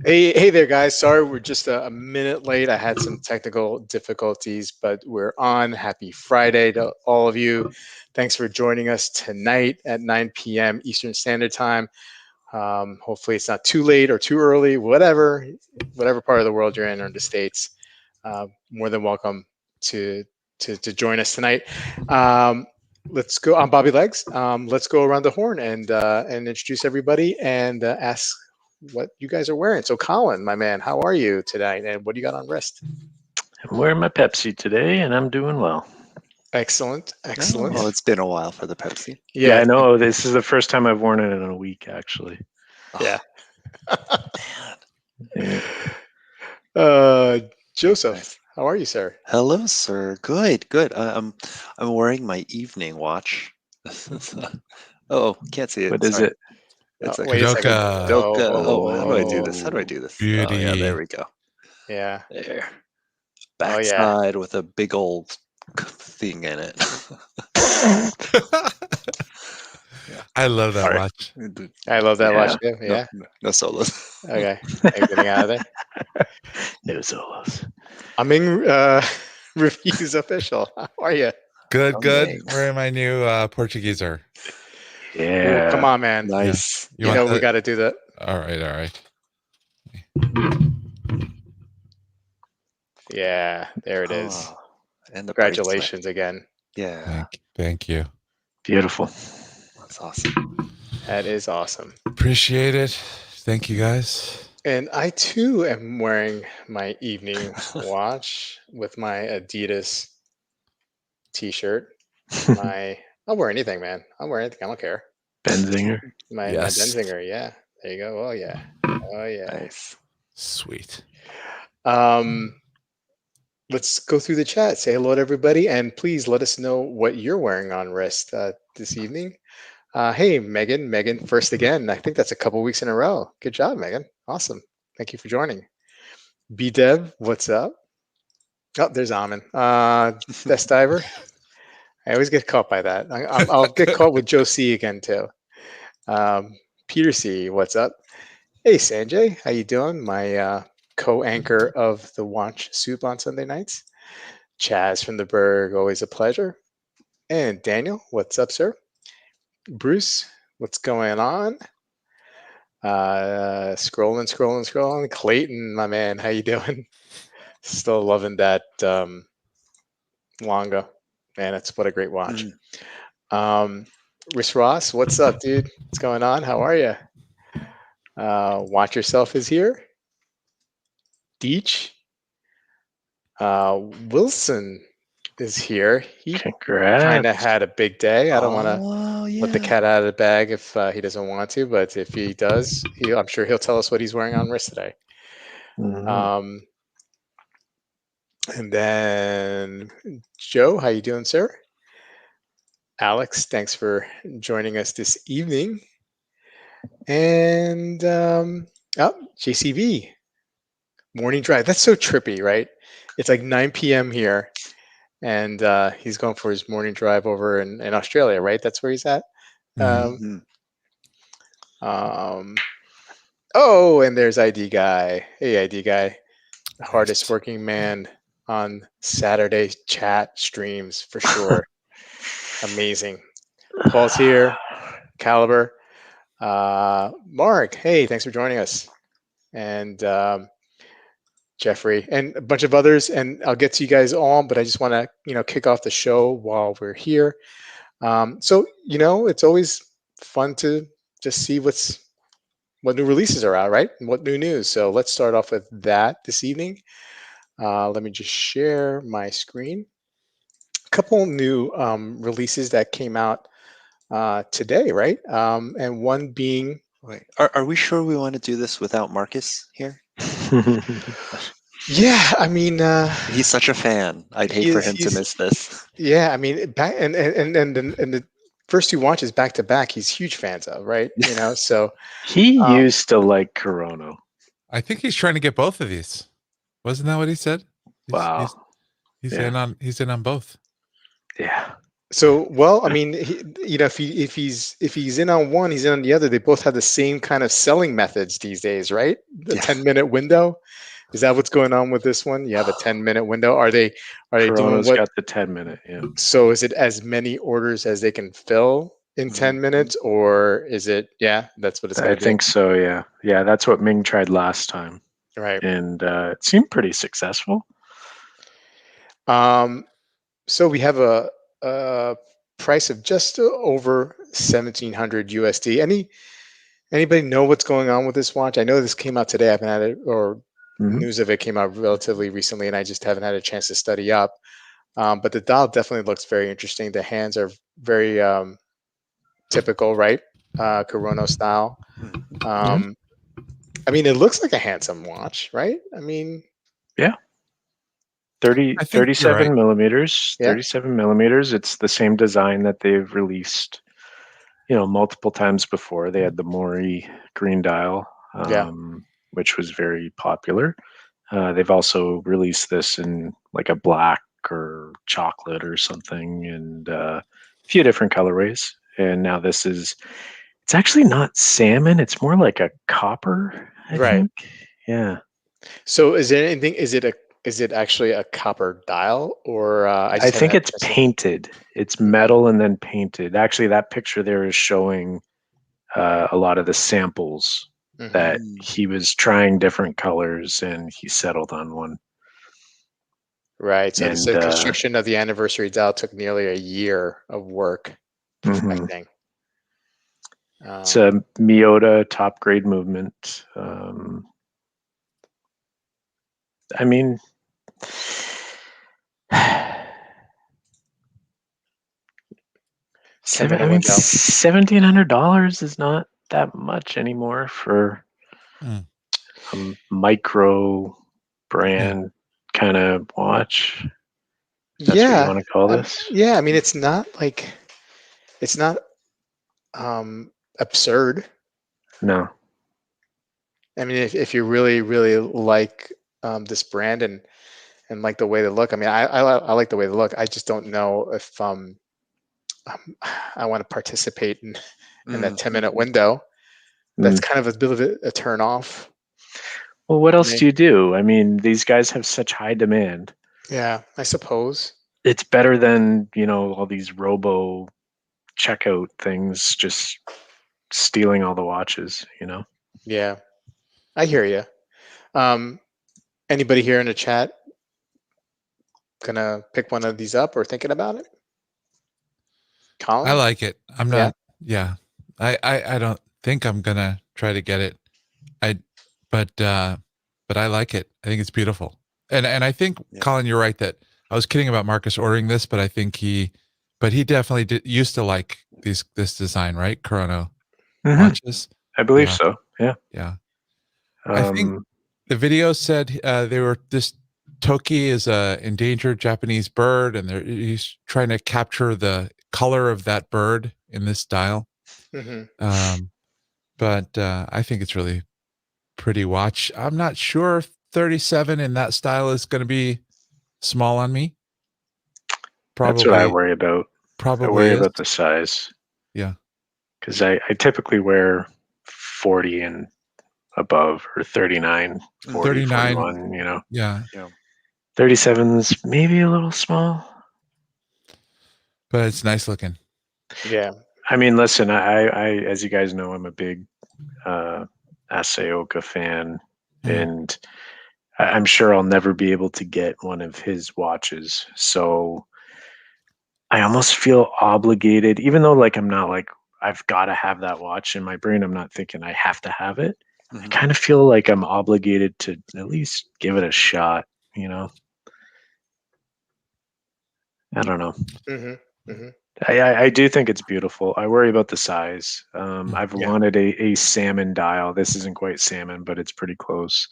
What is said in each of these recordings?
Hey there, guys. Sorry, we're just a minute late. I had some technical difficulties, but we're on. Happy Friday to all of you. Thanks for joining us tonight at 9 p.m. Eastern Standard Time. Hopefully, it's not too late or too early. Whatever part of the world you're in or in the States, more than welcome to join us tonight. Let's go. I'm Bobby Legs. Let's go around the horn and introduce everybody and ask what you guys are wearing. So, Colin, my man, how are you tonight? And what do you got on wrist? I'm wearing my Pepsi today, and I'm doing well. Excellent. Oh, it's been a while for the Pepsi. Yeah, I know. This is the first time I've worn it in a week, actually. Yeah. Yeah. Joseph, Nice. how are you, sir? Hello, sir. Good. I'm wearing my evening watch. Oh, can't see it. What is Sorry. it? It's a Wait a second. Doka. Oh, how do I do this? Oh, How do I do this? Beauty. Oh, yeah, there we go. Yeah. There. Oh, yeah. Backside with a big old thing in it. I love that Sorry. watch. I love that watch too. Yeah. No solos. Okay. Are you getting out of there? no solos. Amin Reviews Official. How are you? Good. Amazing. Wearing my new Portugueser. Yeah. Ooh, come on, man. Nice. You know we got to do that. All right. Yeah, there it is. Oh, and the Congratulations again. Yeah, Thank you. Beautiful. that's awesome. That is awesome. Appreciate it. Thank you, guys. And I too am wearing my evening watch with my Adidas t-shirt. I'll wear anything, man. I'll wear anything. I don't care. Benzinger. My Yes. Benzinger, yeah. There you go. Oh yeah. Nice. Sweet. Let's go through the chat. Say hello to everybody, and please let us know what you're wearing on wrist this evening. Hey, Megan, first again. I think that's a couple weeks in a row. Good job, Megan. Awesome. Thank you for joining. B-Dev, what's up? Oh, there's Amin. Best diver. I always get caught by that. I'll get caught with Joe C again too. Peter C, what's up? Hey, Sanjay, how you doing? My co-anchor of the Watch Soup on Sunday nights. Chaz from the Berg, always a pleasure. And Daniel, what's up, sir? Bruce, what's going on? Scrolling. Clayton, my man, how you doing? Still loving that Longa. Man, that's what a great watch. Rich Ross, what's up, dude? What's going on? How are you? Watch Yourself is here. Deech. Wilson is here. He Congrats. kind of had a big day. I don't want to let the yeah. cat out of the bag if he doesn't want to, but if he does, I'm sure he'll tell us what he's wearing on wrist today. Mhm. And then Joe, how you doing, sir? Alex, thanks for joining us this evening. And JCV, morning drive. That's so trippy, right? It's like 9 p.m. here, and he's going for his morning drive over in Australia, right? That's where he's at. Mhm. Oh, and there's ID Guy. Hey, ID Guy, the hardest working man on Saturday chat streams for sure. Amazing. Paul's here. Caliber. Mark, hey, thanks for joining us. And Jeffrey and a bunch of others. And I'll get to you guys all, but I just want to, kick off the show while we're here. So, it's always fun to just see what new releases are out, right? And what new news. So let's start off with that this evening. Let me just share my screen. A couple new releases that came out today, right? And one being... Wait, are we sure we want to do this without Marcus here? Yeah, I mean... he's such a fan. I'd hate for him to miss this. Yeah, I mean, back and the first two watches back to back, he's huge fans of, right? So he used to like Corona. I think he's trying to get both of these. Wasn't that what he said? Wow. He's in on both. Yeah. So, well, I mean, if he's in on one, he's in on the other. They both have the same kind of selling methods these days, right? The Yeah. 10-minute window. Is that what's going on with this one? You have a 10-minute window. Are they doing Corona's what? got the 10-minute. Yeah. So is it as many orders as they can fill in 10 minutes, or is it? Yeah, that's what it's going I to be. think so. Yeah. Yeah. That's what Ming tried last time, Right. and it seemed pretty successful. So we have a price of just over 1,700 USD. Anybody know what's going on with this watch? I know this came out today. I haven't had it, or Mhm. news of it came out relatively recently, and I just haven't had a chance to study up. But the dial definitely looks very interesting. The hands are very typical, right? Corona style. I mean, it looks like a handsome watch, right? I mean, Yeah. 30, I think you're 37 right. millimeters. yeah, 37 millimeters. It's the same design that they've released, multiple times before. They had the Mori green dial, yeah. which was very popular. They've also released this in like a black or chocolate or something, and a few different colorways. And now it's actually not salmon. It's more like a copper, I Right. think. Yeah. So is there anything? Is it actually a copper dial, or I I just haven't think had a it's chance to. painted. It's metal and then painted. Actually, that picture there is showing a lot of the samples Mhm. that he was trying different colors and he settled on one. Right. So And the construction of the anniversary dial took nearly a year of work mhm. perfecting. It's a Miyota top grade movement. I mean, Ten-minute window. $1,700 is not that much anymore for Mm. a micro brand kind of watch. That's what you Yeah. want to call this? Yeah. I mean, it's not absurd. No. I mean, if you really, really like this brand and like the way they look, I mean, I like the way they look. I just don't know if I want to participate in that 10-minute window. That's Mm. kind of a bit of a turn off Well, what for else me. do you do? I mean, these guys have such high demand. Yeah, I suppose. It's better than, all these robo checkout things just stealing all the watches. Yeah, I hear you. Um, Anybody here in the chat gonna pick one of these up or thinking about it? I Colin? like it. I'm Yeah. not. Yeah. I don't think I'm gonna try to get it. I, but I like it. I think it's beautiful. And I think Yeah. Colin, you're right that I was kidding about Marcus ordering this, but I think he definitely used to like this design, right? Corona Mhm. watches. I believe Yeah. so. Yeah. Yeah. I think the video said this Toki is a endangered Japanese bird, and he's trying to capture the color of that bird in this style. Hmm. But I think it's really pretty watch. I'm not sure if 37 in that style is going to be small on me. That's what I Probably, worry about. I probably worry is. about the size Yeah. because I typically wear 40 and above, or 39, 40, 39. 41, Yeah. 37's maybe a little small. But it's nice looking. Yeah. I mean, listen, I as you guys know, I'm a big Asaoka fan, and I'm sure I'll never be able to get one of his watches. So I almost feel obligated, even though I'm not I've got to have that watch in my brain. I'm not thinking I have to have it. I kind of feel like I'm obligated to at least give it a shot. I don't know. Hmm. Hmm. I do think it's beautiful. I worry about the size. I've Yeah. wanted a salmon dial. This isn't quite salmon, but it's pretty close.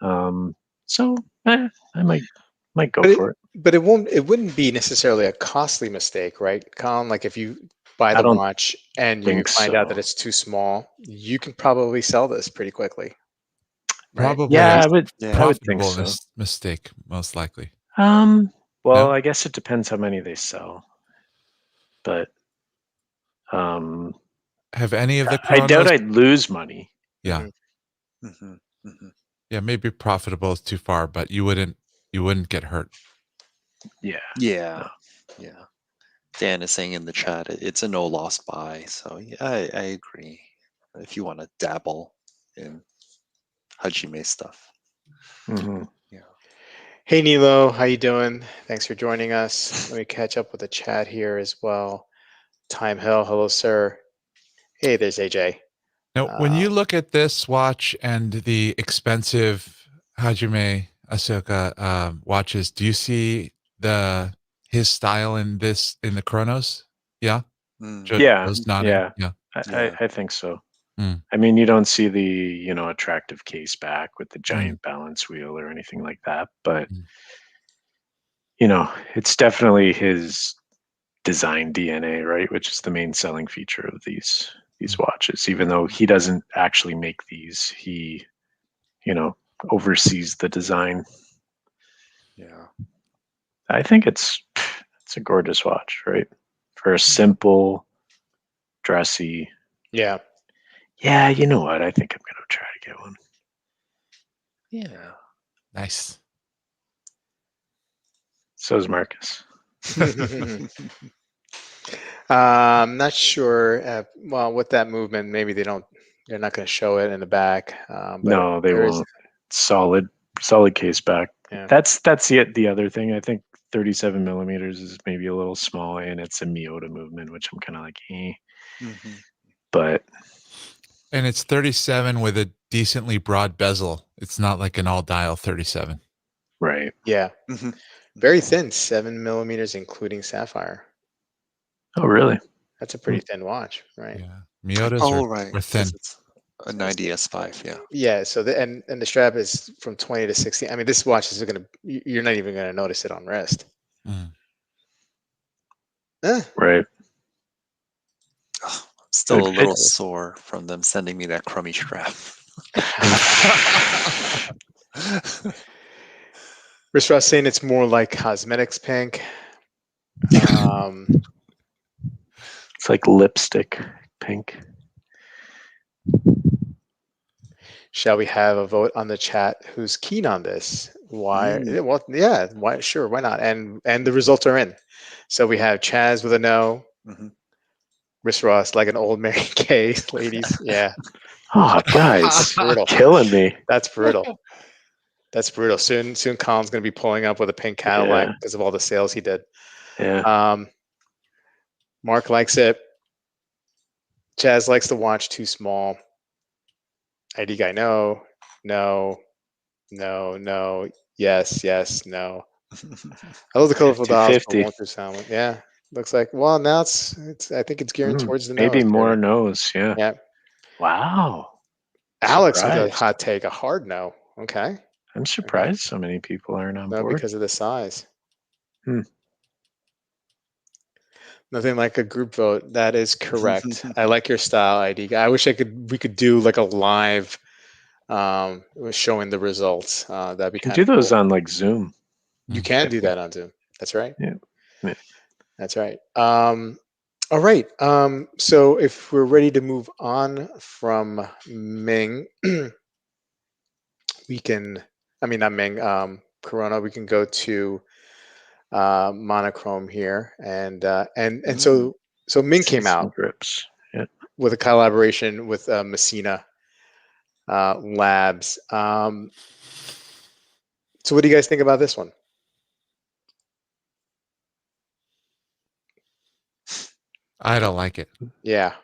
So I might go for it. But it wouldn't be necessarily a costly mistake, right, Colin? Like if you buy I the don't watch and you think find out so. that it's too small, you can probably sell this pretty quickly, right? Probably Yeah, a I would think profitable so. mistake, most likely. Well, No? I guess it depends how many they sell. but Have any of the I doubt Chronos? I'd lose money. Yeah, Mm-hmm. yeah. Maybe profitable is too far, but you wouldn't get hurt. Yeah. Yeah. No. Yeah. Dan is saying in the chat it's a no loss buy. So yeah, I agree. If you want to dabble in Hajime stuff. hmm Yeah. Hey Nilo, how you doing? Thanks for joining us. Let me catch up with the chat here as well. Time Hill, hello sir. Hey, there's AJ. Now, when you look at this watch and the expensive Hajime Asuka watches, do you see his style in the Chronos? Yeah, Yeah. Joe's nodding. Yeah. Yeah. I think so. Mm. I mean, you don't see the attractive case back with the giant balance wheel or anything like that, but Mm. it's definitely his design DNA, right? Which is the main selling feature of these watches. Even though he doesn't actually make these, he oversees the design. Yeah. I think it's a gorgeous watch, right? For a simple, dressy. Yeah. Yeah, you know what? I think I'm gonna try to get one. Yeah. Nice. So's Marcus. I'm not sure. Well, with that movement, maybe they're not going to show it in the back. But No, they there is- won't. Solid case back. Yeah. That's the other thing. I think 37 millimeters is maybe a little small, and it's a Miyota movement, which I'm kind of like, eh. But And it's 37 with a decently broad bezel. It's not like an all dial 37. right. Yeah. Very thin, 7 millimeters, including sapphire. Oh, really? That's a pretty thin watch, right? Yeah. Miyotas Oh, are right. thin. It's a 90S5. Yeah. Yeah. So and the strap is from 20 to 60. I mean, this watch is you're not even gonna notice it on wrist. Mm. Right. Oh, I'm still Good a little fit. sore from them sending me that crummy strap. Rich Ross saying it's more like cosmetics pink. It's like lipstick pink. Shall we have a vote on the chat? Who's keen on this? Why? Well, yeah. Why? Sure. Why not? And the results are in. So we have Chaz with a no. Rich Ross like an old Mary Kay, ladies. Yeah. Oh, guys, Brutal. killing me. That's brutal. That's brutal. Soon Colin's going to be pulling up with a pink Cadillac because of all the sales he did. Yeah. Mark likes it. Chaz likes the watch too small. ID guy, no, yes, no. I love the colorful dials for 250. 1 through 7. Yeah, looks like. Well, now it's. I think it's gearing towards the maybe nose. more Here. nose. Yeah. Yeah. Wow. Alex with a Surprised. hot take, a hard no. Okay. I'm surprised so many people aren't on No, board. because of the size. Hmm. Nothing like a group vote. That is correct. I like your style, ID guy. I wish we could do like a live showing the results. That'd be You can kind do of those cool. on like Zoom. You can do that on Zoom. That's right. Yeah. That's right. All right. So if we're ready to move on from Ming, we can. I mean, not Ming. Corona. We can go to monochrome here, and so Ming came out Grips. Yeah. with a collaboration with Messina Labs. So what do you guys think about this one? I don't like it. Yeah.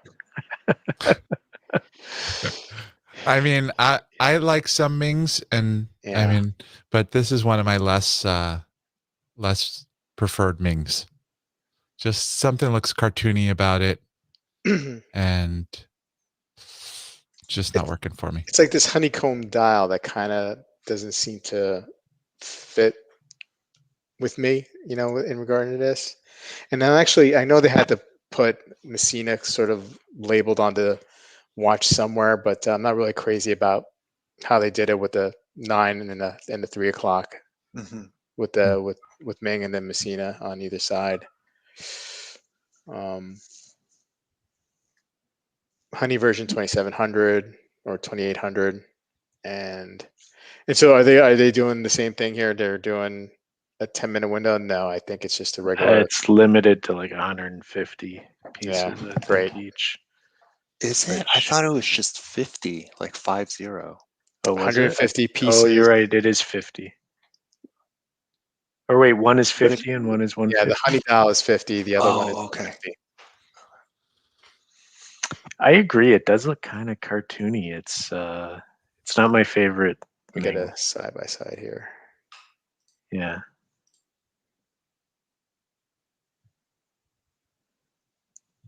I mean, I like some Mings, and I mean, but this is one of my less preferred Mings. Just something looks cartoony about it, and just not working for me. It's like this honeycomb dial that kind of doesn't seem to fit with me, in regard to this. And then actually, I know they had to put Messina sort of labeled on the watch somewhere, but I'm not really crazy about how they did it with the 9 and the 3 o'clock with Ming and then Messina on either side. Honey version 2700 or 2800, and so are they doing the same thing here? They're doing a 10-minute window? No, I think it's just a regular. It's limited to like 150 pieces, Yeah, I think, great. each. Is it? I thought it was just 50, like 50. Oh, was 150 it? pieces. Oh, you're right. It is 50. Or wait, one is 50 and one is 150. Yeah, the honey dial is 50. The other one is okay. 50. I agree. It does look kind of cartoony. It's not my favorite. We get Ming. a side by side here. Yeah.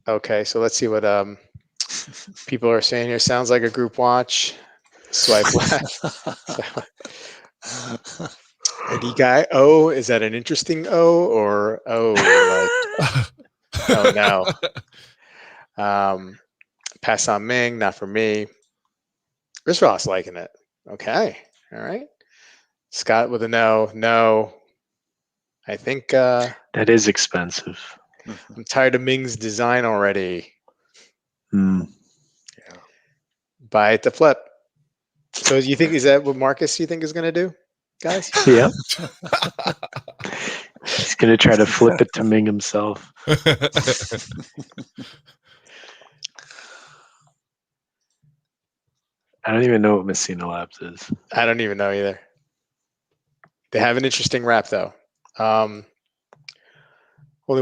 Okay, so let's see what people are saying here. Sounds like a group watch. Swipe left. ID guy. Oh, is that an interesting O or like oh no? Pass on Ming, not for me. Chris Ross liking it. Okay, all right. Scott with a no. No. I think that is expensive. I'm tired of Ming's design already. Yeah. Buy it to flip. So you think, is that what Marcus you think is going to do, guys? Yeah. He's going to try to flip it to Ming himself. I don't even know what Messina Labs is. I don't even know either. They have an interesting wrap though. Only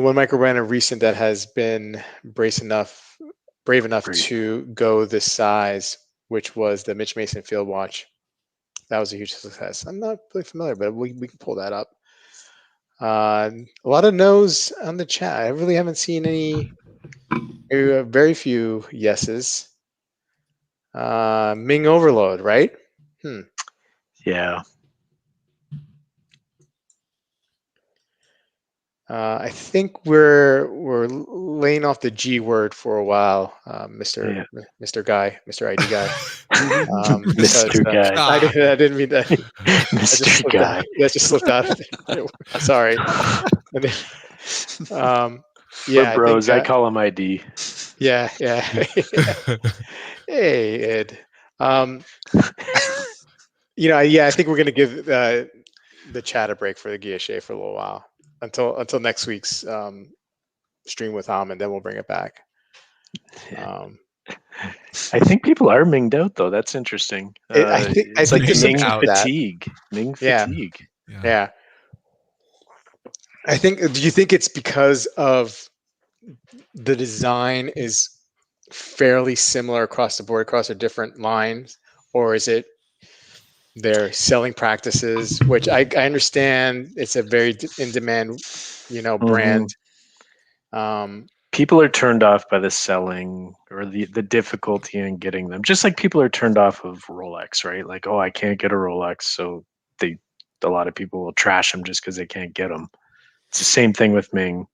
one micro brand of recent that has been brave enough to go this size, which was the Mitch Mason Field Watch. That was a huge success. I'm not really familiar, but we can pull that up. A lot of no's on the chat. I really haven't seen any. Very few yeses. Ming Overload, right? Yeah. I think we're laying off the G word for a while, Mr. Guy, Mr. ID guy. Mr. Guy. I didn't mean that. Mr. Guy. That just slipped out of it. Sorry. Yeah, We're bros. I call him ID. Yeah. Hey, Ed. I think we're gonna give the chat a break for the Guilloche for a little while until next week's stream with Amin, then we'll bring it back. I think people are minged out though. That's interesting. I think like Ming fatigue. Ming fatigue. Yeah. I think. Do you think it's because of the design is fairly similar across the board, across the different lines, or is it their selling practices, which I understand it's a very in-demand, brand. People are turned off by the selling or the difficulty in getting them, just like people are turned off of Rolex, right? Like, oh, I can't get a Rolex, so a lot of people will trash them just because they can't get them. It's the same thing with Ming.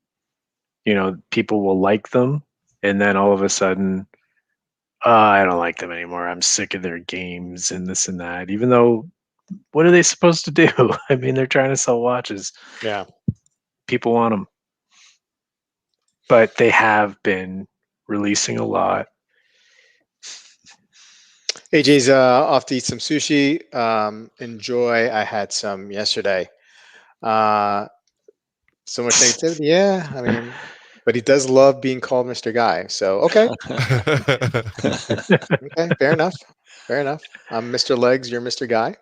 People will like them, and then all of a sudden, I don't like them anymore. I'm sick of their games and this and that. Even though, what are they supposed to do? I mean, they're trying to sell watches. Yeah. People want them. But they have been releasing a lot. AJ's off to eat some sushi. Enjoy. I had some yesterday. So much negativity. Yeah, I mean, but he does love being called Mr. Guy. So okay. Okay, fair enough. I'm Mr. Legs. You're Mr. Guy.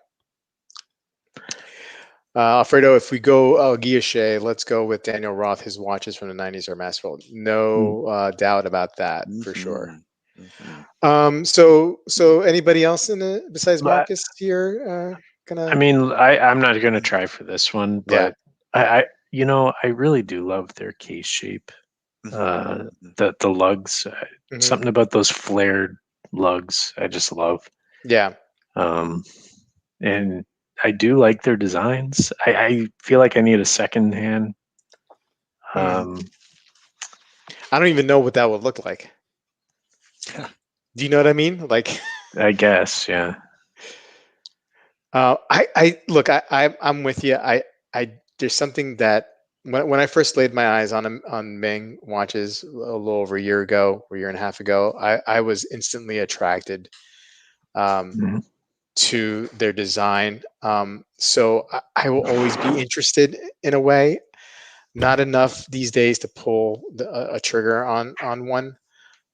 Alfredo, if we go Guilloche, let's go with Daniel Roth. His watches from the 90s are masterful. No doubt about that, for sure. So anybody else besides Marcus here? I mean, I'm not gonna try for this one, but I really do love their case shape. The lugs, something about those flared lugs, I just love. Yeah. And I do like their designs. I feel like I need a second hand. I don't even know what that would look like. Do you know what I mean? Like, I guess, yeah. I'm with you. There's something that when I first laid my eyes on Ming watches a little over a year ago, or a year and a half ago, I was instantly attracted Mhm. to their design. So I will always be interested in a way. Not enough these days to pull a trigger on one,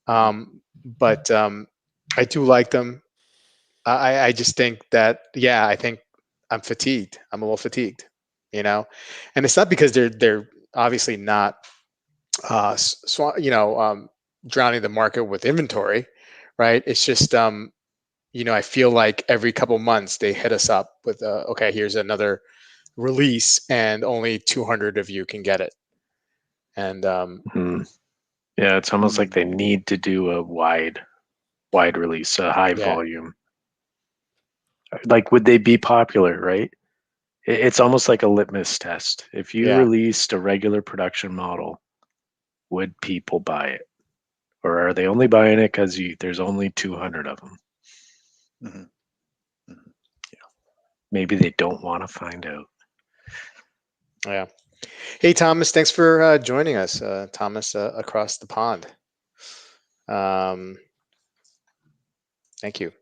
but I do like them. I just think that, yeah, I think I'm fatigued. I'm a little fatigued, and it's not because they're obviously not drowning the market with inventory, right? It's just I feel like every couple months they hit us up with okay, here's another release, and only 200 of you can get it, and Mhm. Yeah, it's almost like they need to do a wide release, a high yeah, volume. Like, would they be popular, right? It's almost like a litmus test. If you yeah. released a regular production model, would people buy it? Or are they only buying it because there's only 200 of them? Mm-hmm. Mm-hmm. Maybe they don't want to find out. Yeah. Hey, Thomas, thanks for joining us. Thomas, across the pond. Thank you.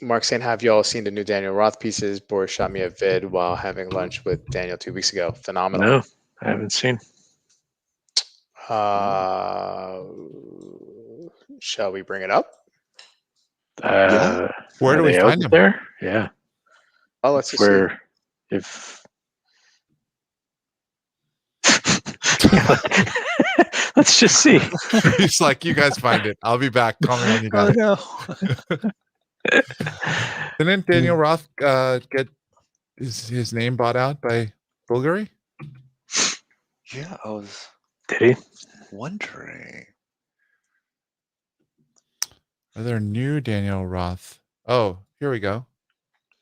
Mark saying, have y'all seen the new Daniel Roth pieces? Boris shot me a vid while having lunch with Daniel 2 weeks ago. Phenomenal. No, I haven't seen. Shall we bring it up? Yeah. Where Are do we they find out them? there? Yeah. Oh, let's just see. If let's just see. He's like, you guys find it. I'll be back. Call me when you got it. no. Didn't Daniel Roth get his name bought out by Bulgari? Yeah, I was Did he? wondering. Are there new Daniel Roth? Oh, here we go.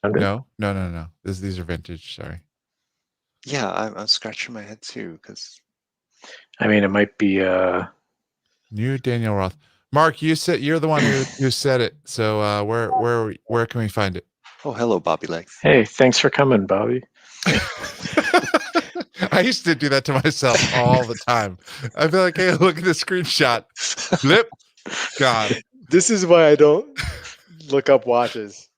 Found it? No. These are vintage. Sorry. Yeah, I'm scratching my head too because I mean, it might be. New Daniel Roth. Mark, you're the one who said it. So where can we find it? oh, hello, Bobby Legs. Hey, thanks for coming, Bobby. I used to do that to myself all the time. I'd be like, hey, look at the screenshot. Blip. God. This is why I don't look up watches.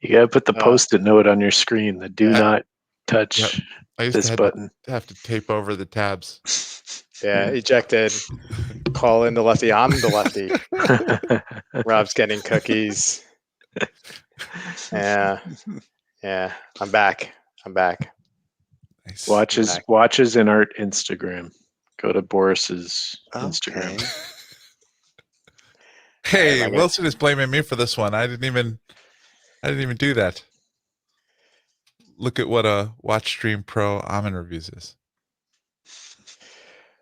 You gotta put the post-it note on your screen. The do Yeah. not touch Yep. I used this to button. have to tape over the tabs. Yeah, ejected. Call in the lefty. I'm the lefty. Rob's getting cookies. Yeah. I'm back. Nice. Watches and art Instagram. Go to Boris's Instagram. Okay. Hey, Like Wilson is blaming me for this one. I didn't even do that. Look at what a Watch Stream Pro Amin reviews is.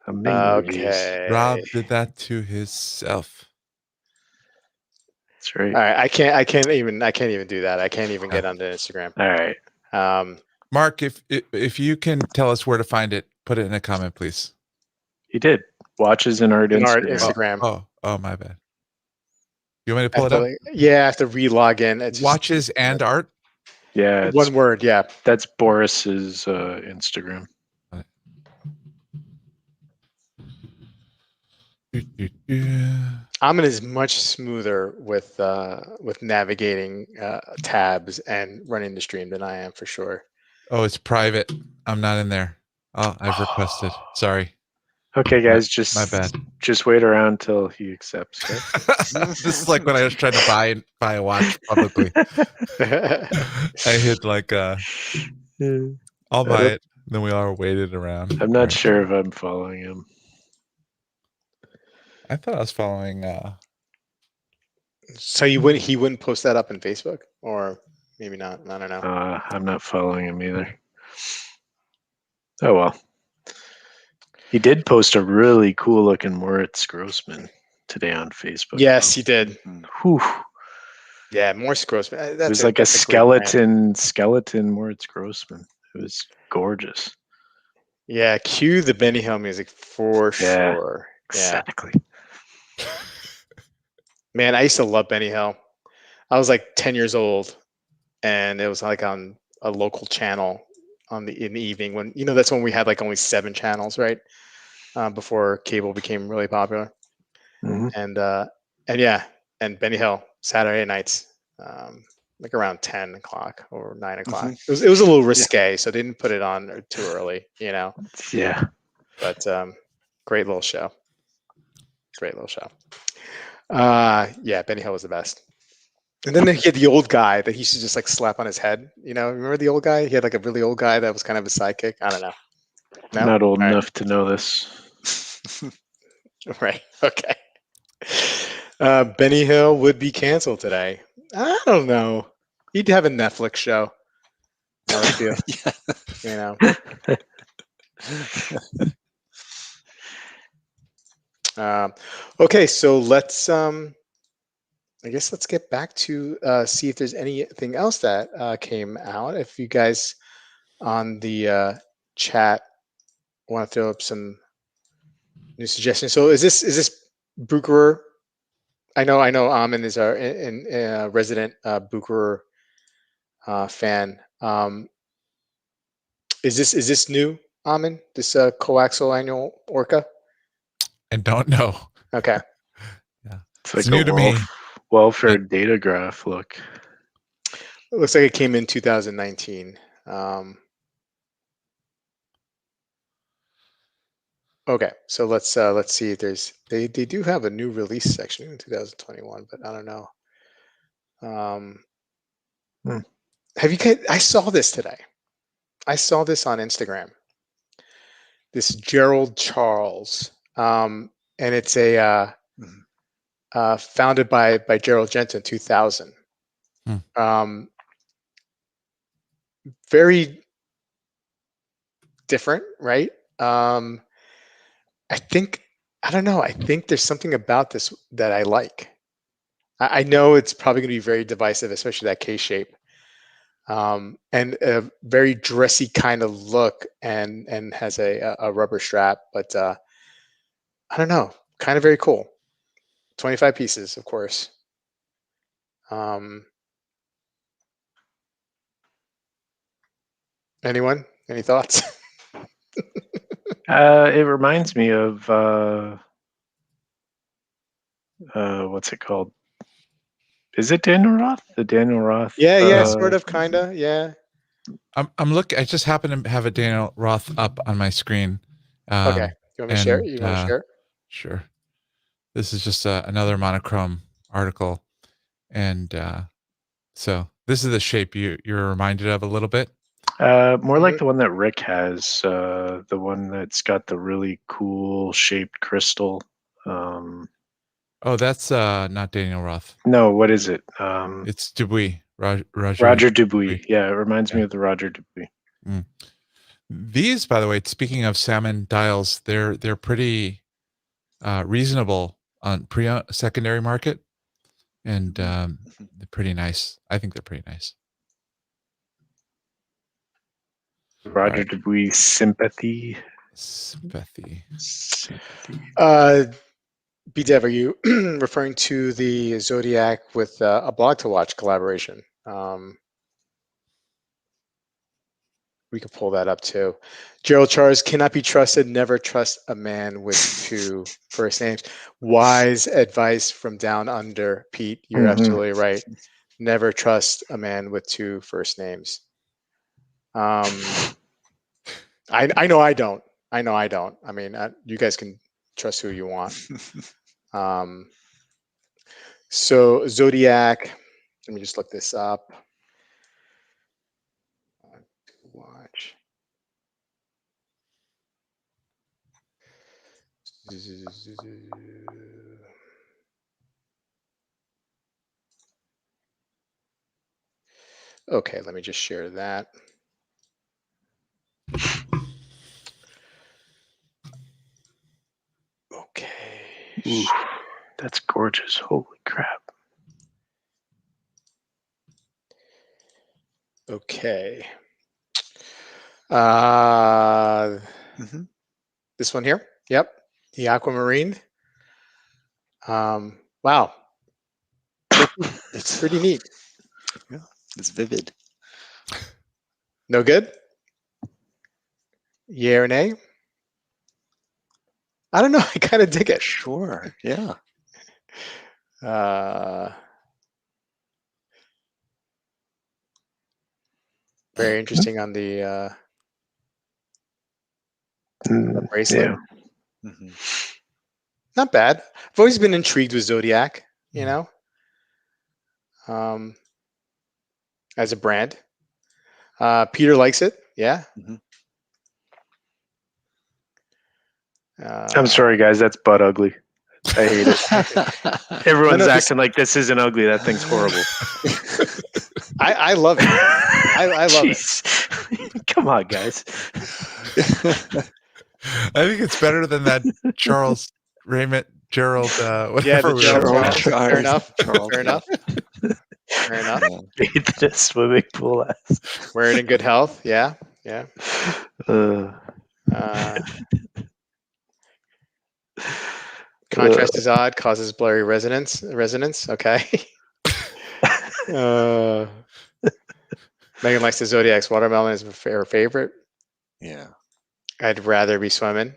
Okay. Rob did that to himself. That's right. All right. I can't even do that. I can't even get onto Instagram. All right. Mark, if you can tell us where to find it, put it in a comment, please. You did. Watches and art Instagram. Oh, my bad. You want me to pull it up? Yeah, I have to re-log in. Watches and art? Yeah. One word, yeah. That's Boris's Instagram. Amin is much smoother with navigating tabs and running the stream than I am, for sure. Oh, it's private. I'm not in there. Oh, I've requested. Sorry. Okay, guys, my bad. Just wait around till he accepts. Okay? This is like when I was trying to buy a watch publicly. I hit like I'll buy it. Then we all waited around. I'm not sure if I'm following him. I thought I was following. So he wouldn't post that up on Facebook, or maybe not. I don't know. I'm not following him either. Oh well. He did post a really cool looking Moritz Grossmann today on Facebook. Yes, he did. Whew. Yeah, Moritz Grossmann. It was like a skeleton Moritz Grossmann. It was gorgeous. Yeah, cue the Benny Hill music for sure. Exactly. Man, I used to love Benny Hill. I was like 10 years old and it was like on a local channel in the evening when that's when we had like only 7 channels, right? Before cable became really popular. Mhm. And yeah, and Benny Hill Saturday nights, like around 10 o'clock or 9 o'clock. Mhm. It was a little risque, so they didn't put it on too early, Yeah. But great little show. Great little show. Yeah, Benny Hill was the best. And then he had the old guy that he used to just like slap on his head. Remember the old guy? He had like a really old guy that was kind of a sidekick. I don't know. No? Not old All right. enough to know this. Right. Okay. Benny Hill would be canceled today. I don't know. He'd have a Netflix show. I would feel. Yeah. Okay, so let's I guess let's get back to see if there's anything else that came out. If you guys on the chat want to throw up some new suggestions. So is this Bucherer? I know Amin is our resident Bucherer fan. Is this new, Amin? This coaxial annual orca? I don't know. Okay. Yeah, It's it's like new a to me. welfare data graph look. It looks like it came in 2019. Okay, so let's see if there's they do have a new release section in 2021, but I don't know. Have you guys? I saw this today. I saw this on Instagram. This Gerald Charles, and it's a founded by Gerald Jensen, 2000. Very different, right? I don't know. I think there's something about this that I like. I know it's probably going to be very divisive, especially that K shape, and a very dressy kind of look, and has a rubber strap. But I don't know, kind of very cool. 25 pieces, of course. Anyone? Any thoughts? It reminds me of what's it called? Is it Daniel Roth? The Daniel Roth? Yeah, sort of, kinda, yeah. I'm looking. I just happen to have a Daniel Roth up on my screen. Okay, you want me to share it? You want to and, share it? Sure. This is just another monochrome article, and so this is the shape you're reminded of a little bit. More like the one that Rick has, the one that's got the really cool shaped crystal. Oh, that's not Daniel Roth. No, what is it? It's Dubuis. Roger Dubuis. Yeah, it reminds me of the Roger Dubuis. These, by the way, speaking of salmon dials, they're pretty reasonable on secondary market, and they're pretty nice. I think they're pretty nice. Roger Dubuis sympathy. B-Dev, are you referring to the Zodiac with a Blog to Watch collaboration? We could pull that up too. Gerald Charles cannot be trusted. Never trust a man with 2 first names. Wise advice from down under, Pete. You're absolutely right. Never trust a man with 2 first names. I know I don't. I know I don't. I mean, you guys can trust who you want. So Zodiac. Let me just look this up. Watch. Okay, let me just share that. Okay. Ooh, that's gorgeous. Holy crap. Okay. This one here. Yep. The aquamarine. Wow. It's pretty neat. Yeah. It's vivid. No good? Yeah or nay? I don't know. I kind of dig it. Sure. Yeah. Very interesting on the bracelet. Yeah. Mm-hmm. Not bad. I've always been intrigued with Zodiac, you know, as a brand. Peter likes it. Yeah. Mhm. I'm sorry, guys. That's butt ugly. I hate it. Everyone's acting like this isn't ugly. That thing's horrible. I love it. I love it. Come on, guys. I think it's better than that Charles Raymond Gerald. Yeah, Whatever. the Gerald Charles. Charles. Fair enough. Charles, Fair yeah. enough. Fair enough. Bathed in a swimming pool ass. Wearing in good health. Yeah. Yeah. Contrast is odd, causes blurry resonance. Okay. Megan likes the Zodiac's watermelon is her favorite. Yeah. I'd rather be swimming.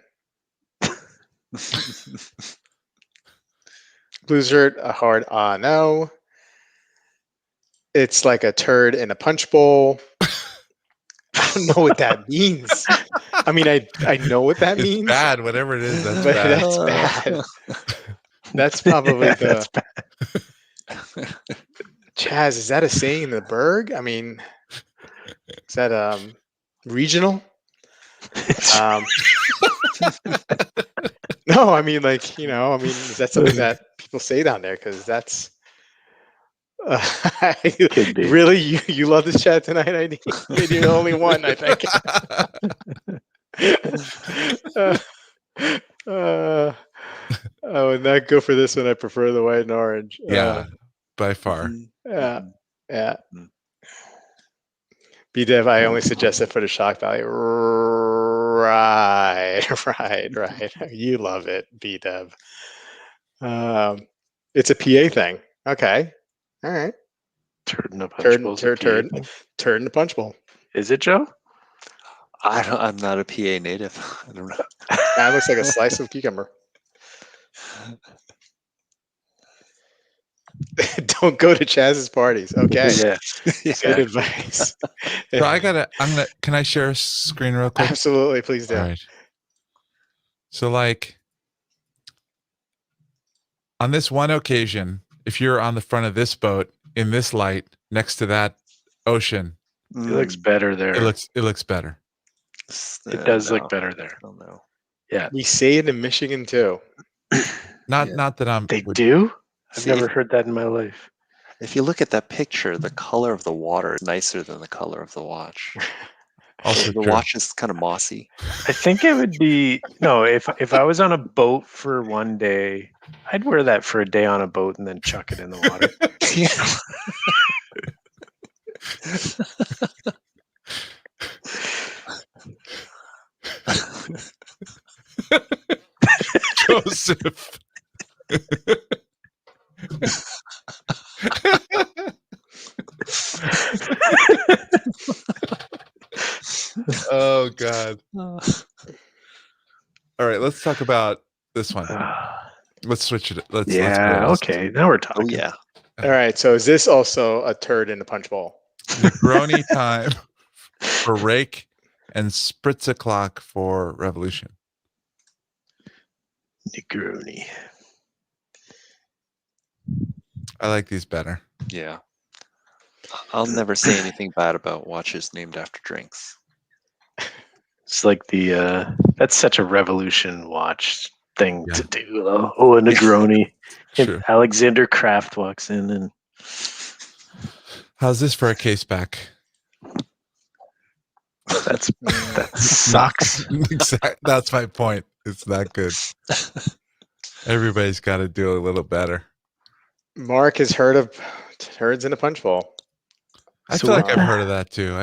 Blue shirt, a hard no. It's like a turd in a punch bowl. I don't know what that means. I mean, I know what that It's means. bad, whatever it is. That's But bad. that's bad. That's probably That's Chaz, is that a saying in the Berg? I mean, is that regional? No, I mean, like, you know, I mean, is that something that people say down there? Because that's Could be. really you love this chat tonight. You're the only one, I think. I would not go for this one. I prefer the white and orange. Yeah, by far. Yeah. BDev, I only suggest it for the shock value. Right. You love it, BDev. It's a PA thing. Okay. All right. Turd in a punch bowl. Turd in the punch bowl. Is it, Joe? I'm not a PA native. I don't know. That looks like a slice of cucumber. Don't go to Chaz's parties. Okay. Yeah. Good advice. So can I share a screen real quick? Absolutely, please do. All right. So like on this one occasion, if you're on the front of this boat in this light next to that ocean, It looks better there. it looks better. It does look better there. I don't know. Yeah. We say it in Michigan too. Not that I'm They do? I've See, never heard that in my life. If you look at that picture, the color of the water is nicer than the color of the watch. also The true. watch is kind of mossy. I think it would be if I was on a boat for one day, I'd wear that for a day on a boat and then chuck it in the water. Joseph. Oh God. All right, let's talk about this one. Let's switch it. Let's go to this. Okay. Now we're Oh talking. yeah. All right. So is this also a turd in the punch bowl? Negroni time for Rake and Spritz o'clock for Revolution. Negroni. I like these better. Yeah. I'll never say anything bad about watches named after drinks. It's like that's such a Revolution watch thing Yeah. to do. Though. Oh, a Negroni. True. Alexander Kraft walks in and How's this for a case back? that sucks. That's my point. It's not good. Everybody's got to do a little better. Mark has heard of turds in a punch bowl. I feel like I've heard of that too.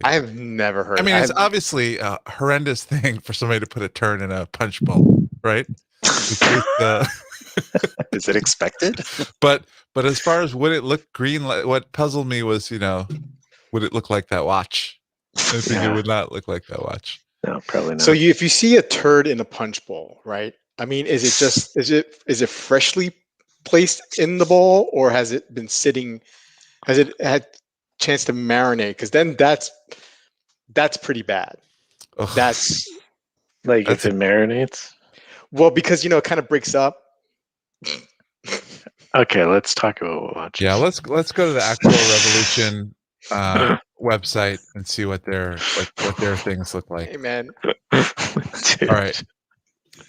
I have never heard. I mean, it's obviously a horrendous thing for somebody to put a turd in a punch bowl, right? Is it expected? But as far as would it look green, what puzzled me was, would it look like that watch? I think it would not look like that watch. No, probably not. So if you see a turd in a punch bowl, right? I mean, is it freshly placed in the bowl, or has it been sitting? Has it had chance to marinate? Because then that's pretty bad. Ugh. That's like if it marinates. well, because it kind of breaks up. Okay, let's talk about watches. Yeah, let's go to the actual Revolution website and see what their things look like. Hey, man. Dude. All right.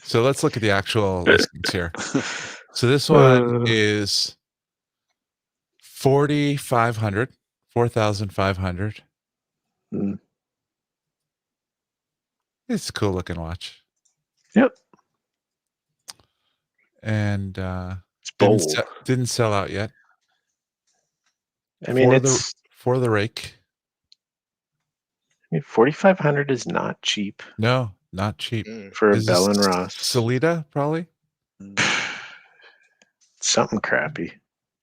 So let's look at the actual listings here. So this one is 4,500. Mm. It's a cool looking watch. Yep. And It's bold. didn't sell out yet. I mean, for the rake. I mean, 4,500 is not cheap. No, not cheap. For a Bell and Ross. Salida, probably. Something crappy.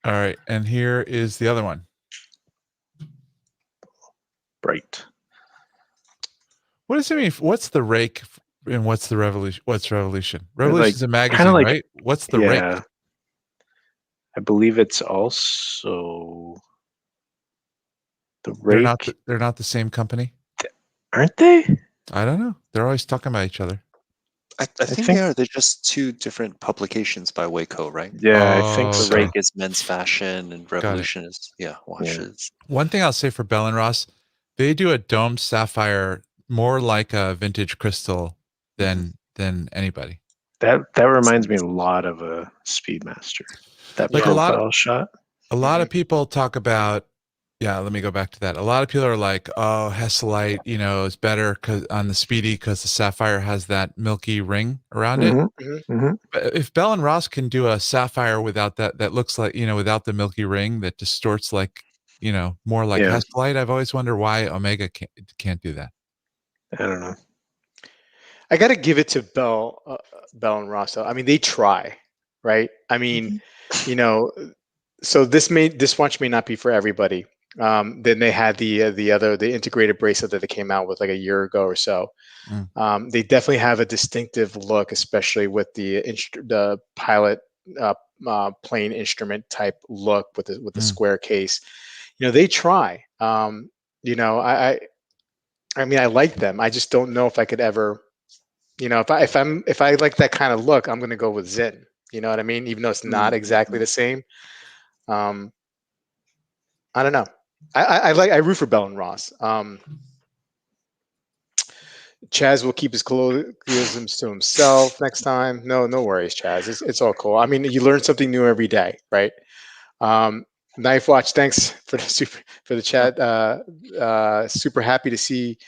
All right, and here is the other one. Bright. What does it mean? What's the rake and what's the revolution? What's revolution? Revolution is a magazine, right? What's the rake? I believe it's also the rake. They're not the same company, aren't they? I don't know. They're always talking about each other. I think they are. They're just two different publications by Waco, right? Yeah, I think the rake is men's fashion and Revolution is watches. Yeah. One thing I'll say for Bell and Ross, they do a domed sapphire more like a vintage crystal than anybody. That reminds me a lot of a Speedmaster. That like profile shot. A lot of people talk about. Yeah, let me go back to that. A lot of people are like, "Oh, Hesalite, is better on the Speedy because the sapphire has that milky ring around it." Mm-hmm. But if Bell and Ross can do a sapphire without that looks like without the milky ring that distorts like more like Hesalite, I've always wondered why Omega can't do that. I don't know. I got to give it to Bell and Ross though. I mean, they try, right? I mean, so this watch may not be for everybody. Then they had the integrated bracelet that they came out with like a year ago or so. They definitely have a distinctive look, especially with the pilot plain instrument type look with the square case. They try. I mean, I like them. I just don't know if I could ever, if I like that kind of look, I'm going to go with Zin. You know what I mean? Even though it's not exactly the same. I don't know. I root for Bell and Ross. Chaz will keep his colloquialisms to himself next time. No worries, Chaz. It's all cool. I mean, you learn something new every day, right? Knife Watch, thanks for the chat. Super happy to see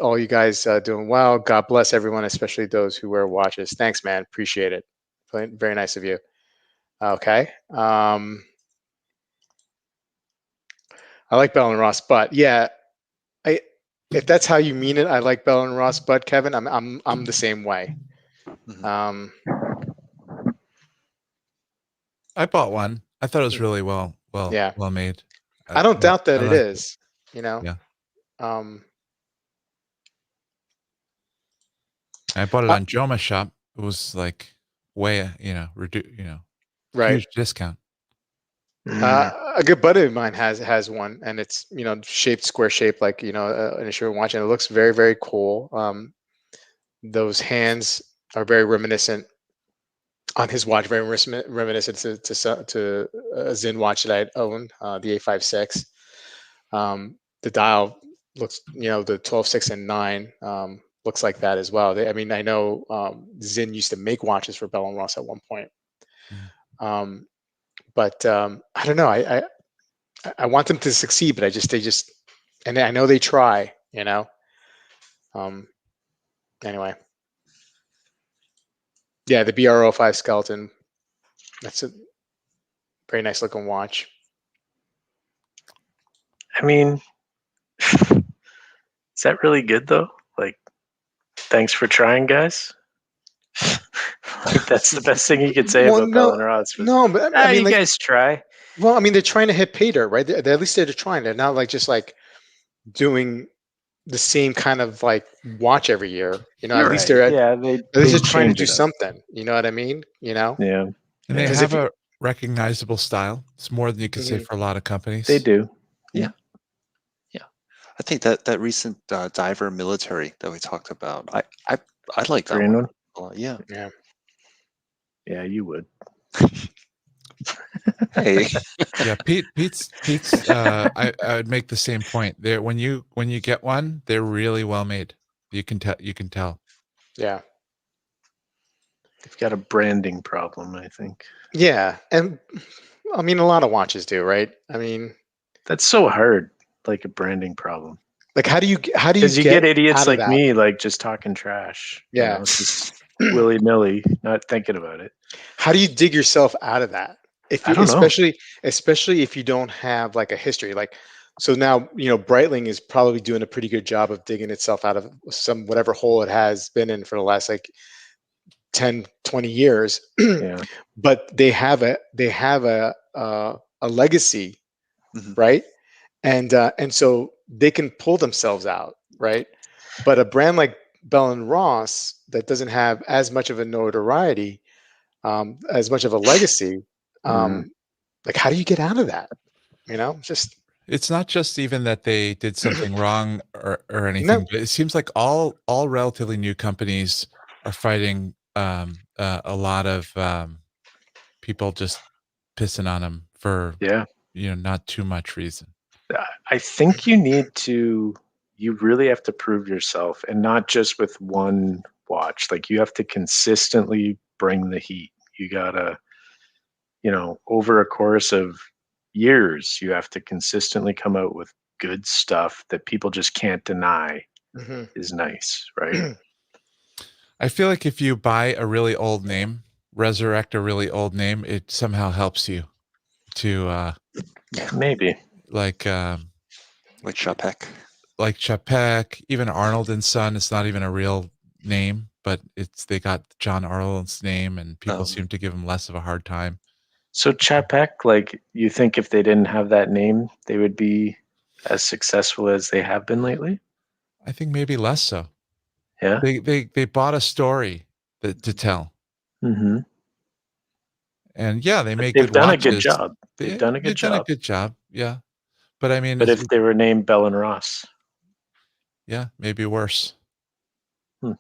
all you guys doing well. God bless everyone, especially those who wear watches. Thanks, man. Appreciate it. Very nice of you. Okay. I like Bell and Ross, but yeah, if that's how you mean it, I like Bell and Ross, but Kevin, I'm the same way. I bought one. I thought it was really well made. I don't doubt that it is. Yeah. I bought it on Joma Shop. It was like way, huge discount. A good buddy of mine has one, and it's square shaped like an instrument watch, and it looks very, very cool. Those hands are very reminiscent on his watch, very reminiscent to a Zin watch that I own, the 856. The dial looks, the 12, 6, and 9 looks like that as well. I know Zin used to make watches for Bell and Ross at one point. But I don't know. I want them to succeed, but and I know they try. Anyway, yeah, the BR05 skeleton. That's a very nice looking watch. I mean, is that really good though? Like, thanks for trying, guys. Like, that's the best thing you could say Well, about Bell and Roth. no, but I mean, You like, guys try. well, I mean, they're trying to hit pay dirt, right? At least they're trying. They're not like just like doing the same kind of like watch every year. You know, You're at least right. they're Yeah, at least they they're trying to change do it up. something. You know what I mean? You know? Yeah. And they 'Cause have if you- a recognizable style. It's more than you could say Mhm. for a lot of companies. They do. I think that recent diver military that we talked about, I like that Green one one? a lot. Yeah. Yeah. Yeah, you would. Hey. Yeah, Pete's I would make the same point. There when you get one, they're really well made. You can tell. Yeah. They've got a branding problem, I think. Yeah. And I mean, a lot of watches do, right? I mean, That's so hard, like a branding problem. like, how do you Because you get get idiots out of like that? me, like just talking trash. Yeah. Just willy-nilly, not thinking about it. How do you dig yourself out of that? If I you, don't know. especially if you don't have like a history, like, so now, you know, Breitling is probably doing a pretty good job of digging itself out of some whatever hole it has been in for the last like 10, 20 years. Yeah. But they have a legacy, Mhm. right? And so they can pull themselves out, right? But a brand like Bell and Ross that doesn't have as much of a notoriety, as much of a legacy, Mhm. like, how do you get out of that? You know, just It's not just even that they did something wrong or anything, no. but it seems like all relatively new companies are fighting a lot of people just pissing on them for Yeah. not too much reason. I think you really have to prove yourself, and not just with one watch. Like, you have to consistently bring the heat. You gotta, over a course of years, you have to consistently come out with good stuff that people just can't deny Mhm. is nice, right? I feel like if you buy a really old name, resurrect a really old name, it somehow helps you to Maybe. like Like Chapek. like Chapek, even Arnold and Son. It's not even a real name, but they got John Arnold's name, and people seem to give him less of a hard time. So Chapek, like, you think if they didn't have that name, they would be as successful as they have been lately? I think maybe less so. Yeah. They bought a story to tell, Mm-hmm. and yeah, they make They've good done a good watches. job. They've done a good They've done a job. good job, yeah. But I mean, But if they were named Bell and Ross, yeah, maybe worse. And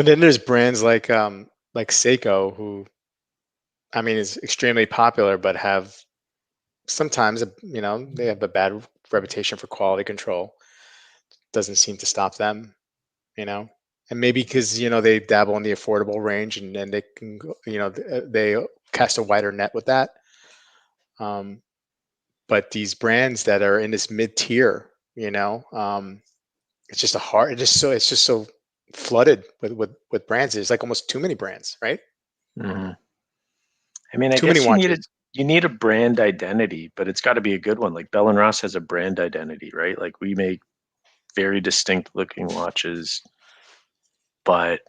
then there's brands like Seiko, who, I mean, is extremely popular, but have sometimes, they have a bad reputation for quality control. Doesn't seem to stop them, and maybe because they dabble in the affordable range, and they can they cast a wider net with that. But these brands that are in this mid tier, it's just it's just so flooded with brands. There's like almost too many brands, right? mm-hmm. I mean, I Too many guess watches. you need a brand identity, but it's got to be a good one. Like, Bell and Ross has a brand identity, right? Like, we make very distinct looking watches, but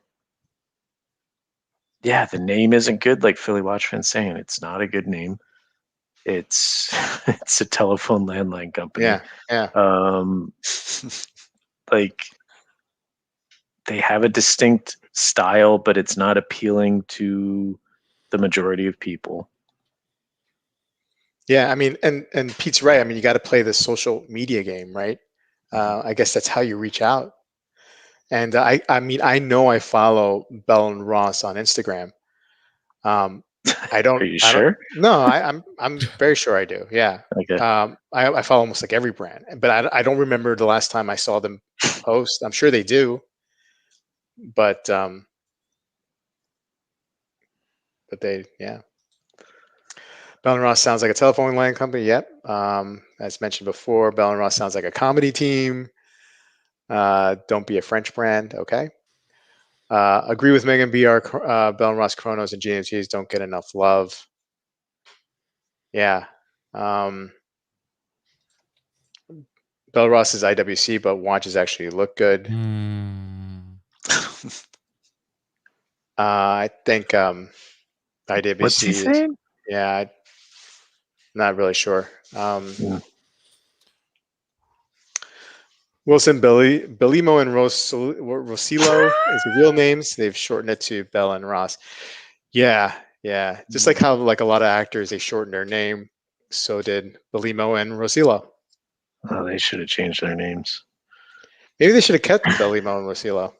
yeah, the name isn't good. Like Philly Watchman's saying, it's not a good name. It's it's a telephone landline company. Yeah. Like, they have a distinct style, but it's not appealing to the majority of people. Yeah, I mean, and Pete's right. I mean, you got to play the social media game, right? I guess that's how you reach out. And I mean, I know I follow Bell and Ross on Instagram. I Are you sure? No, I'm very sure I do. Yeah. Okay. I follow almost like every brand, but I don't remember the last time I saw them post. I'm sure they do, but yeah. Bell and Ross sounds like a telephone line company. Yep. As mentioned before, Bell and Ross sounds like a comedy team. Don't be a French brand. Okay. Agree with Megan. Bell and Ross Chronos and GMTs don't get enough love. Yeah. Bell Ross is IWC, but watches actually look good. I think IWC What's he is. saying? Yeah, I'm not really sure. Yeah. Wilson Bellimo and Rosillo is the real names. They've shortened it to Bell and Ross. Yeah, yeah. Just like how like a lot of actors they shortened their name, so did Bellimo and Rosillo. Oh, they should have changed their names. Maybe they should have kept Bellimo and Rosillo.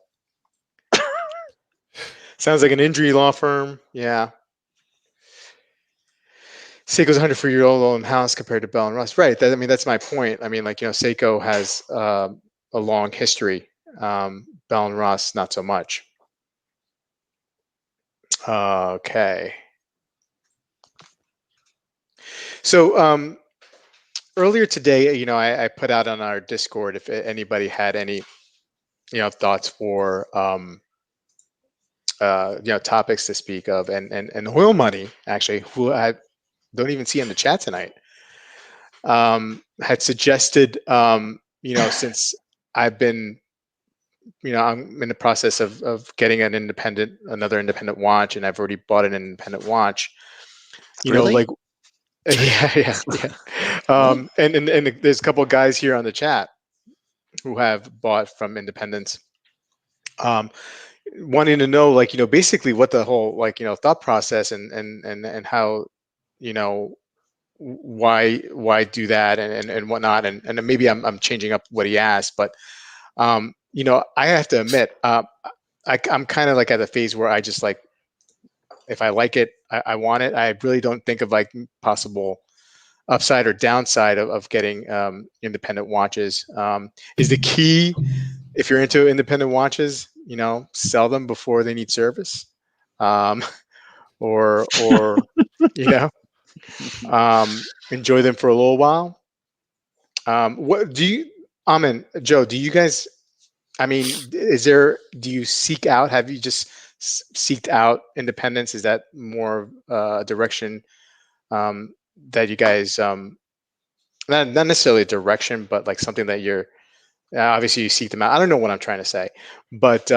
Sounds like an injury law firm. Yeah. Seiko's 104-year-old old house compared to Bell and Ross. Right. I mean, that's my point. I mean, like, Seiko has a long history. Bell and Ross, not so much. Okay. So earlier today, I put out on our Discord if anybody had any, thoughts for, topics to speak of, and Oil Money, actually, who I don't even see in the chat tonight, had suggested, since I've been, I'm in the process of getting another independent watch, and I've already bought an independent watch. Really? Like, yeah. And there's a couple of guys here on the chat who have bought from independents, wanting to know, like, basically what the whole, like, thought process and how, why do that and whatnot, and maybe I'm changing up what he asked, but I have to admit, I'm kind of like at a phase where I just, like, if I like it, I want it. I really don't think of like possible upside or downside of getting independent watches. Is the key, if you're into independent watches, sell them before they need service, or you know enjoy them for a little while. What do you, Amin, Joe, do you guys, I mean, do you seek out, have you just seeked out independence? Is that more direction that you guys, not necessarily a direction, but like something that you're, obviously you seek them out. I don't know what I'm trying to say, but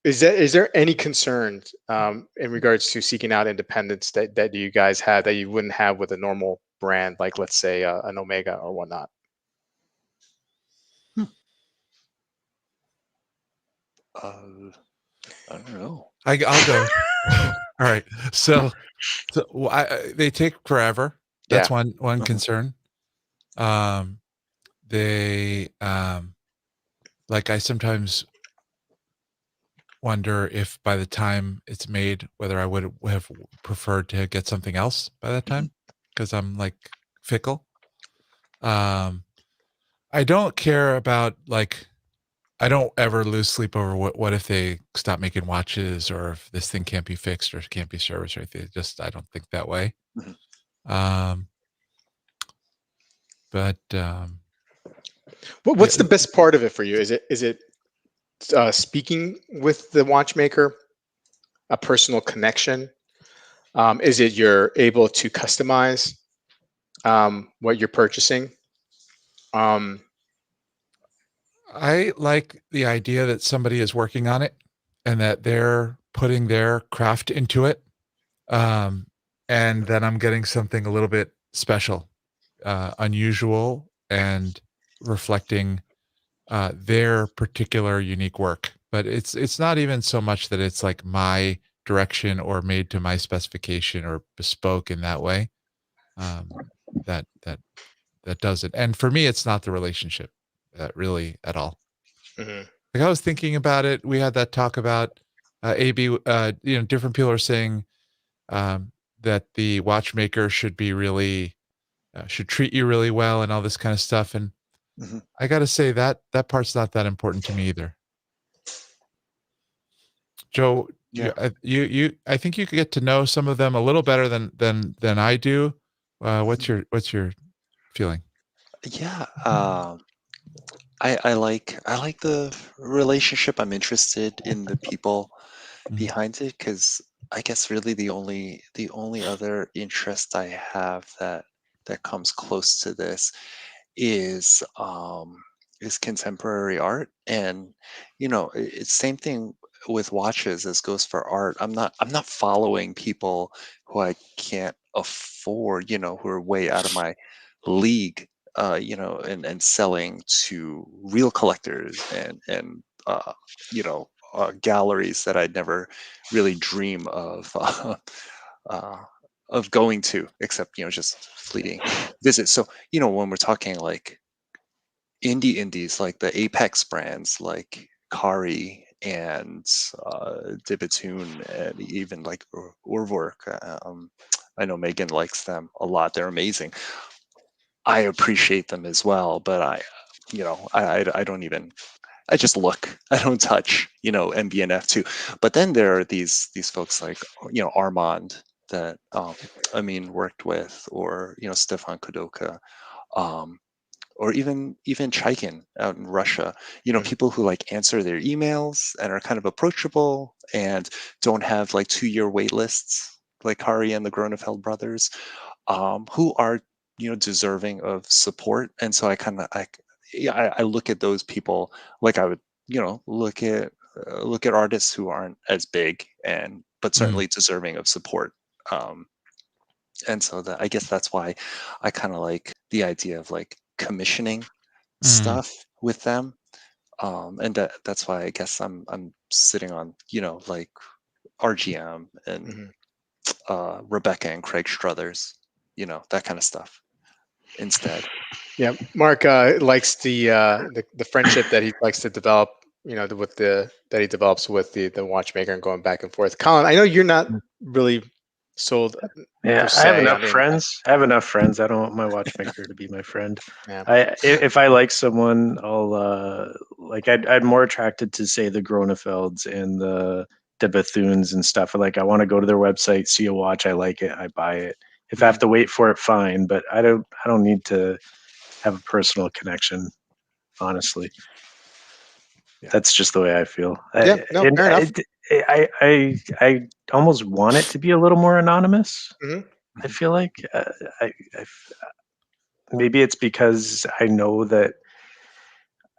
is there any concerns in regards to seeking out independence that you guys have that you wouldn't have with a normal brand, like let's say an Omega or whatnot? I don't know. I'll go. All right. So they take forever. That's Yeah. one concern. They like, I sometimes wonder if by the time it's made, whether I would have preferred to get something else by that time, because I'm like fickle. I don't care about, like, I don't ever lose sleep over what if they stop making watches, or if this thing can't be fixed or can't be serviced or anything. I don't think that way. But What's the best part of it for you? Is it speaking with the watchmaker, a personal connection? Is it you're able to customize what you're purchasing? I like the idea that somebody is working on it and that they're putting their craft into it. And then I'm getting something a little bit special, unusual, and reflecting their particular unique work. But it's not even so much that it's like my direction or made to my specification or bespoke in that way. That does it. And for me, it's not the relationship really at all. Mm-hmm. Like, I was thinking about it. We had that talk about AB. Different people are saying that the watchmaker should be really should treat you really well and all this kind of stuff. And I got to say that part's not that important to me either. Joe, Yeah. I think you could get to know some of them a little better than I do. What's your feeling? Yeah. I like the relationship. I'm interested in the people behind it, because I guess really the only other interest I have that comes close to this is contemporary art. And it's same thing with watches as goes for art, I'm not following people who I can't afford, who are way out of my league, and selling to real collectors and galleries that I'd never really dream uh, of going to, except just fleeting visits. So when we're talking like indies, like the Apex brands, like Kari and Dibatoon, and even like Urvork. I know Megan likes them a lot. They're amazing. I appreciate them as well, but I don't even. I just look. I don't touch. MBNF too. But then there are these folks like Armand that Amin worked with, or Stefan Kudoka. Um, or even Chaikin out in Russia, people who like answer their emails and are kind of approachable and don't have like 2-year wait lists like Kari and the Gronefeld brothers, who are deserving of support. And so I look at those people like I would look at artists who aren't as big but certainly deserving of support. And so I guess that's why I kind of like the idea of like commissioning stuff with them. And that's why I guess I'm sitting on like RGM and Rebecca and Craig Struthers, that kind of stuff instead. Yeah, Mark likes the friendship that he likes to develop. That he develops with the watchmaker and going back and forth. Colin, I know you're not really sold. Yeah, per I have se enough on the friends. I have enough friends. I don't want my watchmaker to be my friend. Yeah. If I like someone, I'll I'd more attracted to say the Gronefelds and the Bethunes and stuff. Like I want to go to their website, see a watch, I like it, I buy it. If I have to wait for it, fine. But I don't need to have a personal connection. Honestly, that's just the way I feel. Yeah, no, fair enough. I almost want it to be a little more anonymous. Mhm. I feel like maybe it's because I know that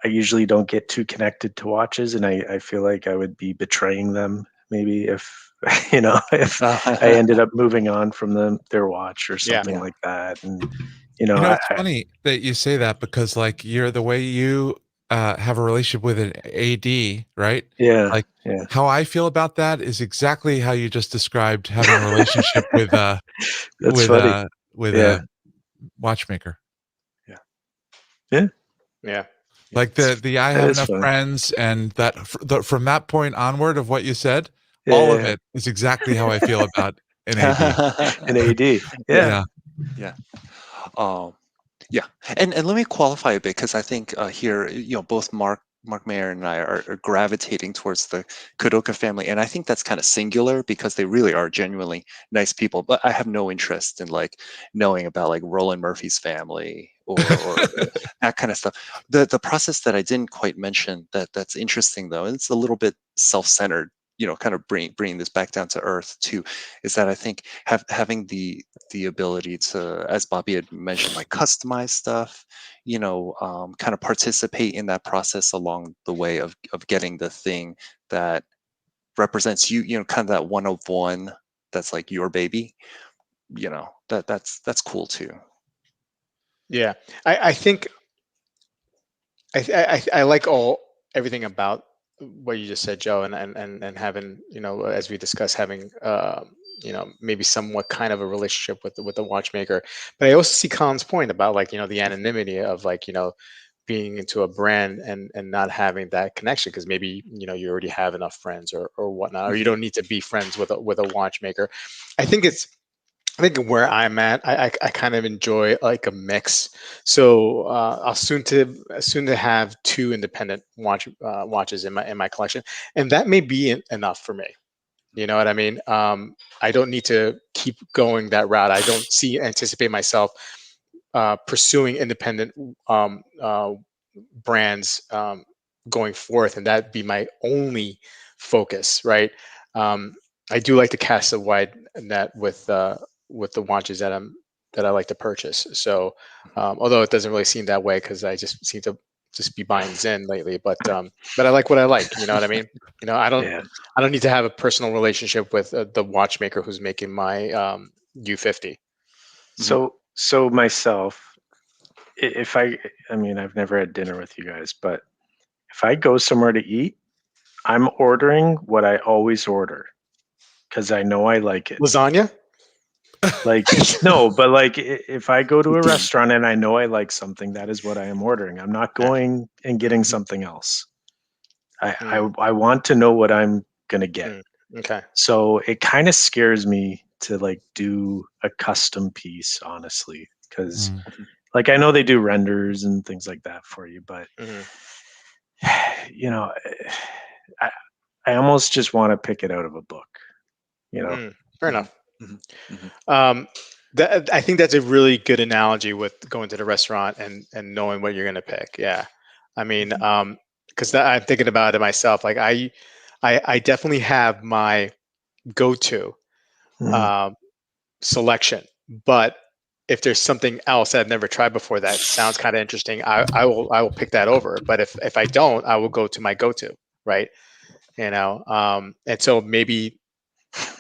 I usually don't get too connected to watches, and I feel like I would be betraying them. Maybe if if I ended up moving on from their watch or something like that, and it's funny that you say that because like you're the way you have a relationship with an AD, right? Yeah. Like yeah. how I feel about that is exactly how you just described having a relationship with That's funny. a watchmaker. Yeah. Yeah. Like the I have enough funny. friends, and that from that point onward of what you said, all of it is exactly how I feel about an AD. An AD. Yeah. Yeah. Yeah, and let me qualify a bit because I think here, both Mark Mayer and I are gravitating towards the Kudoka family, and I think that's kind of singular because they really are genuinely nice people. But I have no interest in like knowing about like Roland Murphy's family or that kind of stuff. The process that I didn't quite mention that's interesting though, and it's a little bit self-centered. Kind of bringing this back down to earth too, is that I think having the ability to, as Bobby had mentioned, like customize stuff, kind of participate in that process along the way of getting the thing that represents you, kind of that one of one that's like your baby, that's cool too. Yeah, I think I like everything about what you just said, Joe, and having as we discussed, having maybe somewhat kind of a relationship with the watchmaker. But I also see Colin's point about like the anonymity of like being into a brand and not having that connection because maybe you already have enough friends or whatnot, or you don't need to be friends with a watchmaker. I think where I'm at, I kind of enjoy like a mix. So I'll soon to have 2 independent watches in my collection, and that may be enough for me. You know what I mean? I don't need to keep going that route. I don't anticipate myself pursuing independent brands going forth, and that be my only focus, right? I do like to cast a wide net with the watches that I like to purchase. So although it doesn't really seem that way because I just seem to just be buying Zen lately, but I like what I like. You know what I mean? You know, I don't need to have a personal relationship with the watchmaker who's making my U50. So myself, if I mean, I've never had dinner with you guys, but if I go somewhere to eat, I'm ordering what I always order because I know I like it. Lasagna? Like, no, but like if I go to a restaurant and I know I like something, that is what I am ordering. I'm not going and getting something else. I want to know what I'm gonna get. Okay. So it kind of scares me to like do a custom piece, honestly, because like I know they do renders and things like that for you, but you know, I almost just want to pick it out of a book. You know, fair enough. I think that's a really good analogy with going to the restaurant and knowing what you're going to pick. Yeah, I mean, because I'm thinking about it myself. Like I definitely have my go-to selection, but if there's something else that I've never tried before that sounds kind of interesting, I will pick that over. But if I don't, I will go to my go-to, right? You know, and so maybe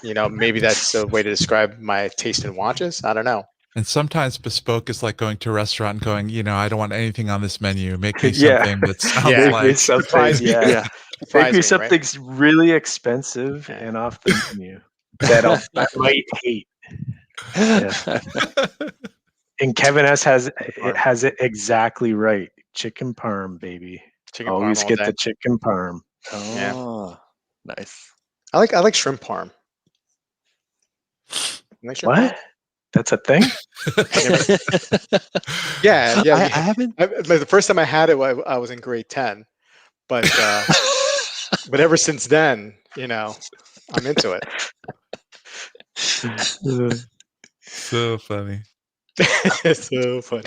that's a way to describe my taste in watches. I don't know. And sometimes bespoke is like going to a restaurant and going, you know, I don't want anything on this menu. Make me something that sounds make like me something, surprise me. make me me, something right? really expensive and off the menu that I might hate. And Kevin S has it exactly right. Chicken parm, baby. Chicken Always parm get the chicken parm. Oh, nice. I like shrimp parm. You like shrimp What? parm? That's a thing? Yeah. I haven't. The first time I had it, I was in grade 10, but ever since then, you know, I'm into it. So funny. It's so funny.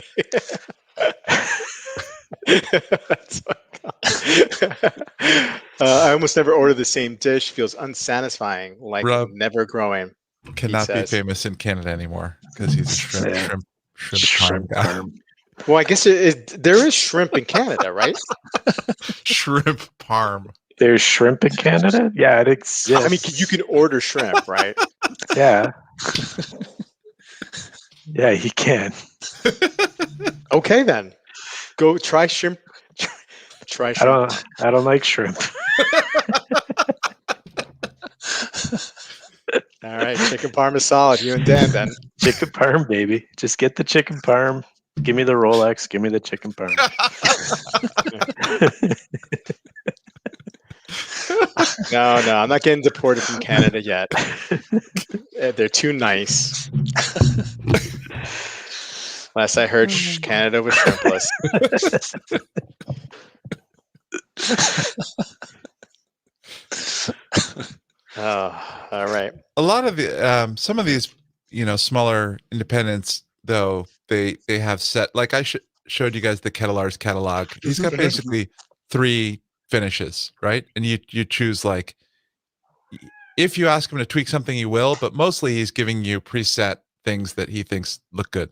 That's I almost never order the same dish. Feels unsatisfying, like Rob never growing. cannot be says. famous in Canada anymore because he's a shrimp parm guy. parm. Well, I guess there is shrimp in Canada, right? Shrimp parm. There's shrimp in Canada? Yeah, it exists. I mean, you can order shrimp, right? Yeah. Yeah, you can. Okay, then. Go try shrimp. Try shrimp. I don't like shrimp. All right, chicken parm is solid. You and Dan, then. Chicken parm, baby. Just get the chicken parm. Give me the Rolex. Give me the chicken parm. No, I'm not getting deported from Canada yet. They're too nice. Last I heard, Canada was shrimpless. Oh, all right. A lot of the some of these, you know, smaller independents, though, they have set, like I showed you guys the Kettler's catalog. He's got basically 3 finishes, right? And you choose, like, if you ask him to tweak something, he will, but mostly he's giving you preset things that he thinks look good.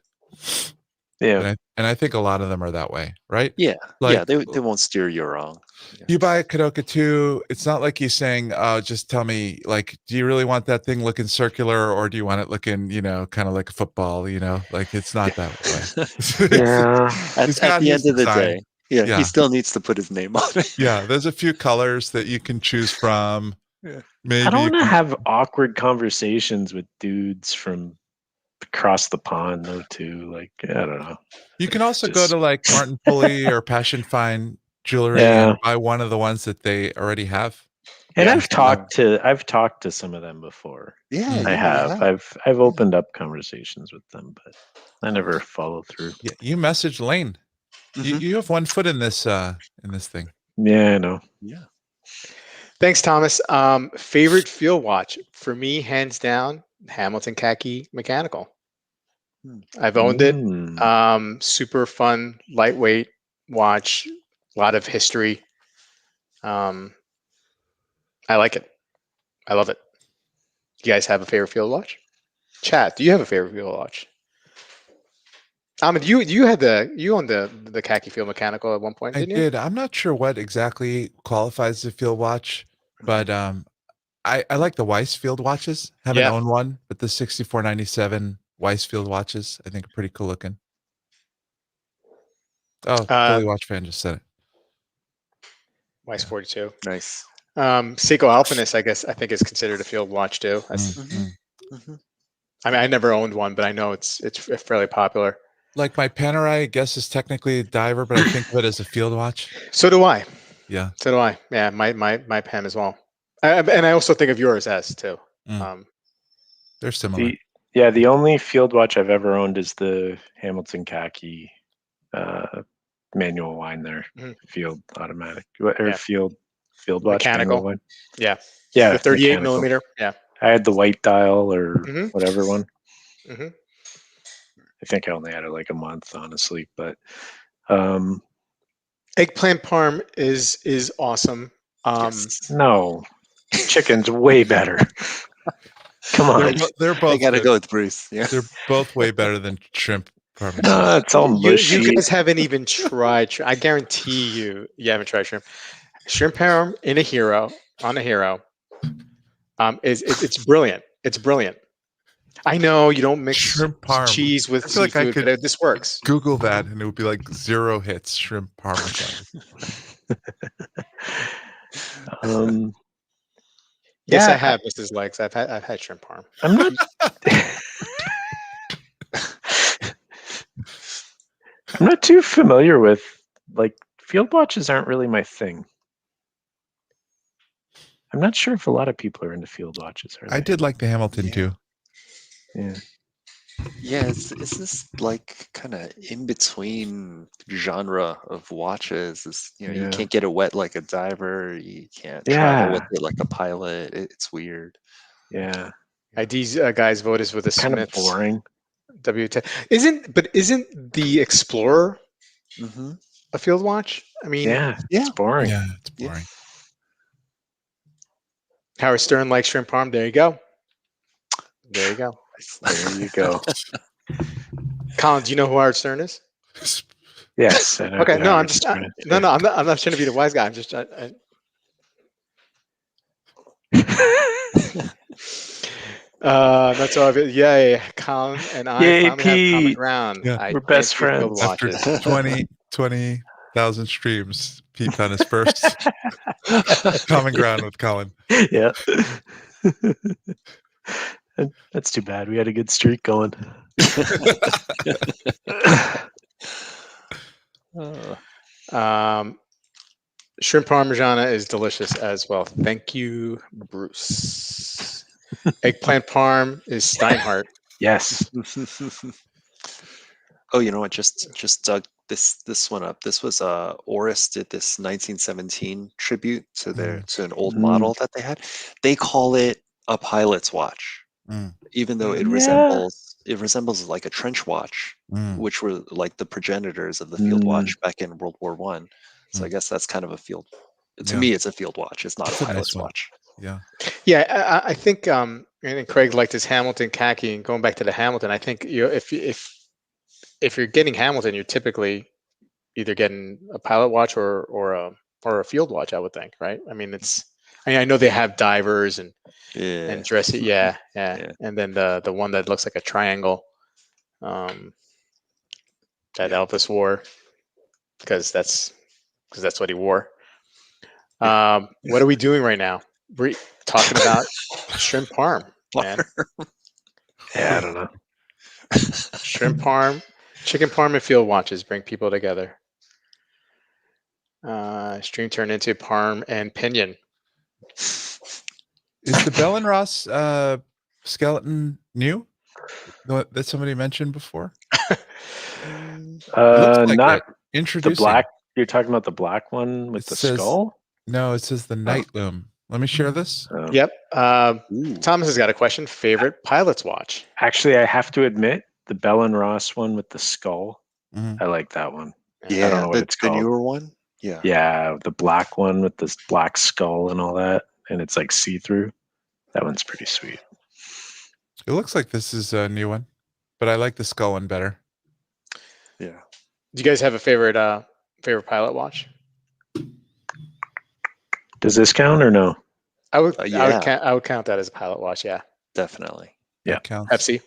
Yeah. And I think a lot of them are that way, right? Yeah. Like, They won't steer you wrong. You buy a Kadoka 2, it's not like he's saying, just tell me, like, do you really want that thing looking circular, or do you want it looking, you know, kind of like a football, you know? Like, it's not that way. Yeah. At the end of the day, he still needs to put his name on it. Yeah, there's a few colors that you can choose from. Yeah. Maybe I don't want to have awkward conversations with dudes from across the pond, though, too. Like, I don't know. You can also go to, like, Martin Pulley or Passion Fine Jewelry and buy one of the ones that they already have. And I've talked to some of them before. Yeah, I have. I've opened up conversations with them, but I never follow through. Yeah, you message Lane. You have one foot in this thing. Yeah, I know. Yeah. Thanks, Thomas. Favorite field watch for me, hands down, Hamilton Khaki Mechanical. I've owned it. Super fun, lightweight watch. A lot of history. I like it. I love it. You guys have a favorite field watch? Chat, do you have a favorite field watch? Amin, you owned the khaki field mechanical at one point, I didn't you? did. I'm not sure what exactly qualifies as a field watch, but I like the Weiss field watches. Haven't Yeah. owned one, but the 6497 Weiss field watches I think are pretty cool looking. Oh, Philly watch fan just said it. Weiss 42. Nice. Seiko Alpinist, I think is considered a field watch too. I mean, I never owned one, but I know it's fairly popular. Like my Panerai, I guess, is technically a diver, but I think of it as a field watch. So do I. Yeah. So do I. Yeah, my pen as well. And I also think of yours as too. They're similar. The only field watch I've ever owned is the Hamilton khaki manual line there, field automatic or field watch mechanical. manual line. Yeah. Yeah. The 38 mechanical. millimeter. Yeah. I had the white dial or whatever one. I think I only had it like a month, honestly, but eggplant parm is awesome. No, chicken's way better. Come on, they're both. I gotta go with Bruce. Yeah, they're both way better than shrimp parmesan. No, it's all mushy. You guys haven't even tried. I guarantee you haven't tried shrimp. Shrimp parm on a hero. It's brilliant. It's brilliant. I know you don't mix shrimp parm cheese with seafood, but this works. Google that, and it would be like 0 hits. Shrimp parmesan. Yes, I have, Mrs. Legs. I've had shrimp parm. I'm not. I'm not too familiar with field watches. Aren't really my thing. I'm not sure if a lot of people are into field watches. I did like the Hamilton too. Yeah. Yeah, it's this like kind of in between genre of watches. It's, you can't get it wet like a diver. You can't travel with it like a pilot. It's weird. Yeah. These guys voted with the kind Smiths. of boring. W10 isn't the Explorer a field watch? I mean, it's boring. Yeah, it's boring. Howard Stern likes shrimp parm. There you go. There you go. There you go. Colin, do you know who Howard Stern is? Yes. I know. Okay. No, I'm just I'm not trying to be the wise guy. I'm just. That's all of it. Yay, Colin and I finally have common ground. Yeah. We're best friends. After 20,000 streams, Pete found his first common ground with Colin. Yeah. That's too bad. We had a good streak going. Shrimp Parmigiana is delicious as well. Thank you, Bruce. Eggplant Parm is Steinhardt. Yes. Oh, you know what? Just dug this one up. This was Oris did this 1917 tribute to an old model that they had. They call it a pilot's watch, even though it resembles like a trench watch, which were like the progenitors of the field watch back in World War I. So I guess that's kind of a field. To me, it's a field watch. It's not a pilot's watch. Yeah. Yeah, I think and Craig liked his Hamilton khaki, and going back to the Hamilton, I think if you're getting Hamilton, you're typically either getting a pilot watch or a field watch, I would think, right? I mean, I know they have divers and dress it, yeah. And then the one that looks like a triangle, that Elvis wore, because that's what he wore. What are we doing right now? We're talking about shrimp parm, man. Yeah, I don't know. Shrimp parm, chicken parm, and field watches bring people together. Stream turned into parm and pinion. Is the Bell and Ross skeleton new? That somebody mentioned before? Not introducing. The black. You're talking about the black one with the skull? No, it says the Night Loom. Let me share this. Yep. Thomas has got a question. Favorite pilot's watch? Actually, I have to admit, the Bell and Ross one with the skull. I like that one. Yeah, I don't know what it's called. The newer one. Yeah. Yeah, the black one with this black skull and all that, and it's like see-through. That one's pretty sweet. It looks like this is a new one, but I like the skull one better. you guys have a favorite pilot watch? Does this count or no? I would Yeah. I would count that as a pilot watch. Yeah. Definitely. Yeah. That counts. Pepsi.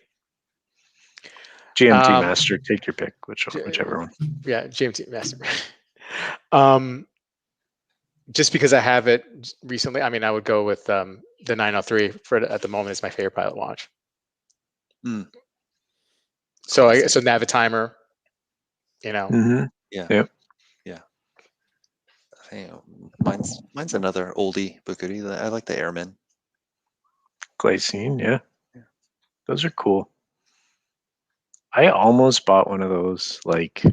GMT Master, take your pick, whichever one. Yeah, GMT Master. Just because I have it recently, I mean, I would go with the 903 at the moment is my favorite pilot watch. Mm. So Classic. so Navitimer, you know. Mm-hmm. Yeah. Yep. Yeah. I think mine's another oldie but goodie. I like the Airman. Glycine, yeah. Yeah. Those are cool. I almost bought one of those like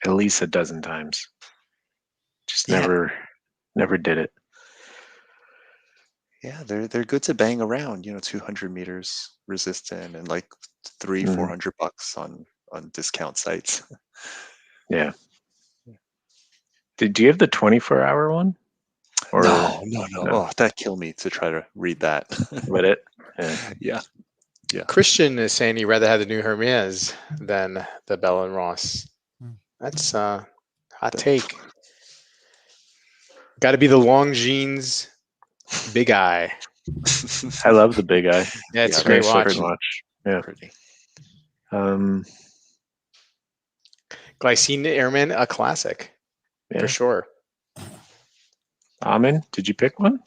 at least a dozen times. Just Yeah. never did it. Yeah, they're good to bang around, 200 meters resistant and like $300-400 on discount sites. Yeah. Did you have the 24-hour one? Or No. no. Oh, that killed me to try to read that. Read it? Yeah. Christian is saying he'd rather have the new Hermes than the Bell and Ross. That's hot take. Got to be the long jeans, big eye. I love the big eye. Yeah, it's Yeah, a great Nice watch. looking watch. Yeah. Pretty. Glycine Airman, a classic Yeah. for sure. Amin, did you pick one?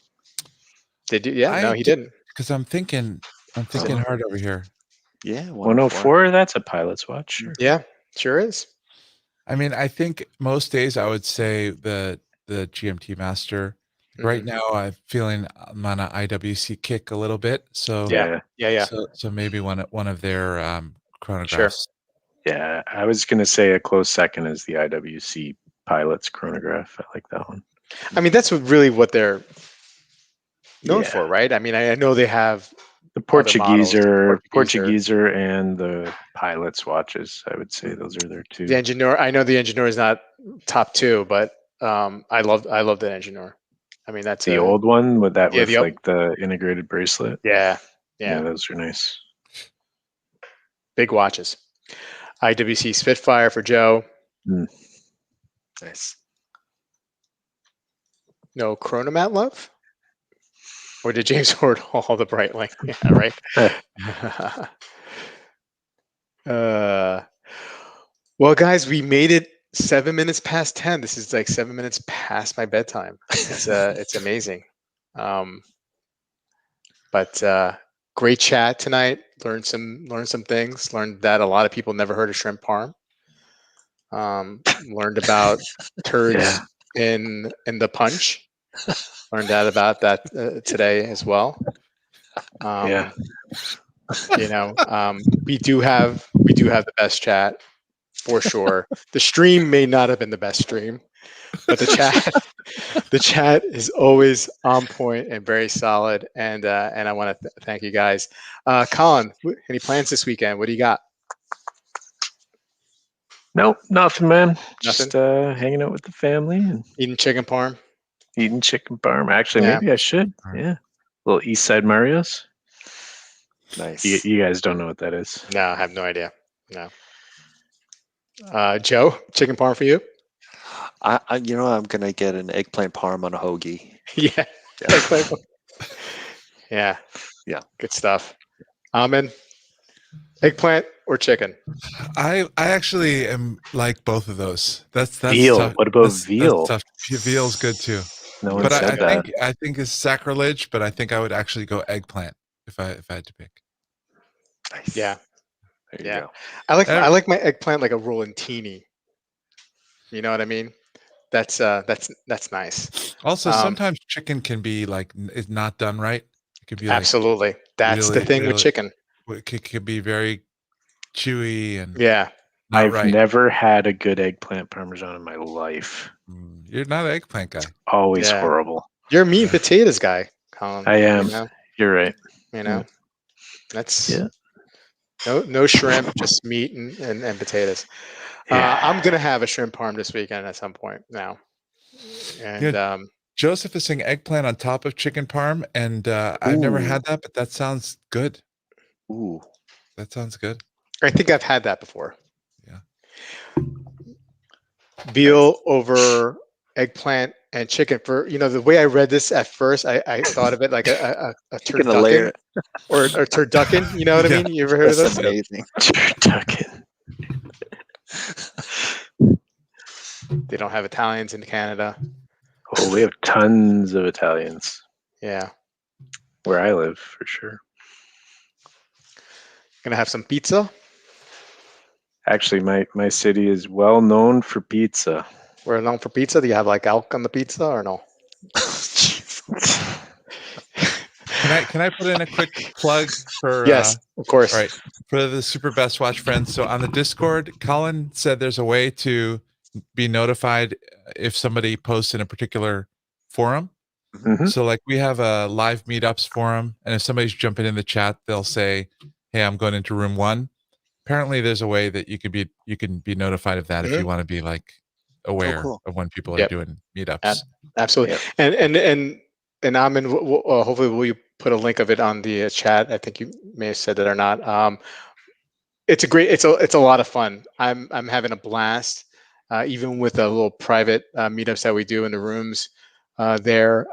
Did you? Yeah, no, he didn't. Because I'm thinking hard over here. Yeah, 104, that's a pilot's watch. Sure. Yeah, sure is. I mean, I think most days I would say the GMT Master. Right now, I'm feeling I'm on an IWC kick a little bit. So Yeah. So maybe one of their chronographs. Sure. Yeah, I was going to say a close second is the IWC pilot's chronograph. I like that one. I mean, that's what they're known for, right? I mean, I know they have the Portugueser, Portugueser and the pilot's watches. I would say those are their two. The Engineer. I know the Engineer is not top two, but I love the Engineer. I mean, that's the old one with that with like the integrated bracelet. Yeah, those are nice. Big watches. IWC Spitfire for Joe. Nice. No Chronomat love? Or did James hoard all the Breitling? Yeah, right. Well, guys, we made it 7 minutes past 10. This is like 7 minutes past my bedtime. It's amazing. But great chat tonight. Learned some things. Learned that a lot of people never heard of shrimp parm. Learned about turds in the punch. Learned out about that today as well. We do have the best chat for sure. The stream may not have been the best stream, but the chat is always on point and very solid. And I want to thank you guys. Colin, any plans this weekend? What do you got? Nope, nothing, man. Just hanging out with the family and eating chicken parm. Actually, maybe I should. Yeah, little East Side Mario's. Nice. You guys don't know what that is? No, I have no idea. No. Joe, chicken parm for you? I'm gonna get an eggplant parm on a hoagie. Yeah. Yeah. Good stuff. Amin, eggplant or chicken? I actually am like both of those. That's veal. Tough. What about veal? That's tough. Veal's good too. No one but said that. I think it's sacrilege, but I think I would actually go eggplant if I had to pick. Nice. Yeah. There you go. I like my eggplant like a rolantini. You know what I mean? That's nice. Also, sometimes chicken can be like it's not done right. It could be absolutely. Like that's the thing with chicken. It could be very chewy and I've never had a good eggplant parmesan in my life. You're not an eggplant guy. Always horrible. You're a meat and potatoes guy, Colin. I am. You're right. That's no shrimp, just meat and potatoes. I'm gonna have a shrimp parm this weekend at some point now. And Joseph is saying eggplant on top of chicken parm, and I've never had that, but that sounds good. Ooh, that sounds good. I think I've had that before. Yeah. veal over eggplant and chicken. For the way I read this at first, I thought of it like a You're gonna layer turducken or turducken. You know what I Yeah. mean? You ever heard of That's those? amazing. Turducken. They don't have Italians in Canada. Oh, we have tons of Italians Yeah, where I live, for sure. gonna have some pizza. Actually, my city is well known for pizza. We're known for pizza. Do you have like elk on the pizza or no? Can I put in a quick plug for Yes, of course. all right, for the Super Best Watch friends? So on the Discord, Colin said there's a way to be notified if somebody posts in a particular forum. Mhm. So like we have a live meetups forum, and if somebody's jumping in the chat, they'll say, "Hey, I'm going into room 1." Apparently, there's a way that you can be notified of that if you want to be like aware cool. of when people are Yep. doing meetups. Absolutely. Yep. And Amin, hopefully will you put a link of it on the chat? I think you may have said that or not. It's a lot of fun. I'm having a blast, even with the little private meetups that we do in the rooms there.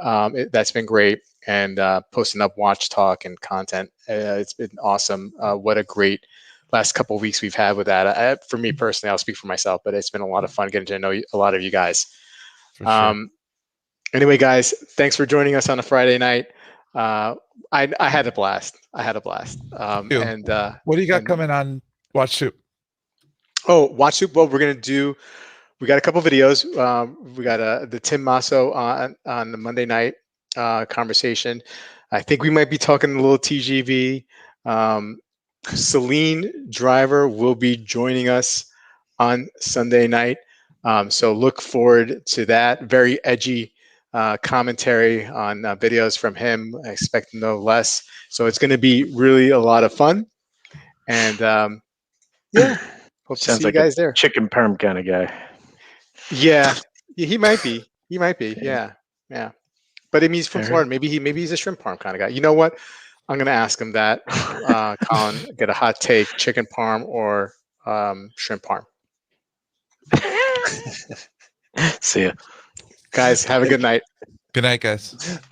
That's been great, and posting up watch talk and content. It's been awesome. What a great last couple of weeks we've had with that. For me personally, I'll speak for myself, but it's been a lot of fun getting to know a lot of you guys. For sure. Anyway, guys, thanks for joining us on a Friday night. I had a blast. You. And What do you got and- coming on Watch Soup? Oh, Watch Soup. Well, we got a couple videos. We got the Tim Masso on the Monday night conversation. I think we might be talking a little TGV. Celine Driver will be joining us on Sunday night. So look forward to that. Very edgy commentary on videos from him. I expect no less. So it's going to be really a lot of fun. And yeah, hope to Sounds see like you guys there. chicken parm kind of guy. Yeah, he might be. Yeah. But I mean, he's from All right. Florida. Maybe he's a shrimp parm kind of guy. You know what? I'm gonna ask him that. Colin, get a hot take: chicken parm or shrimp parm? See ya. Guys, have a good night. Good night, guys.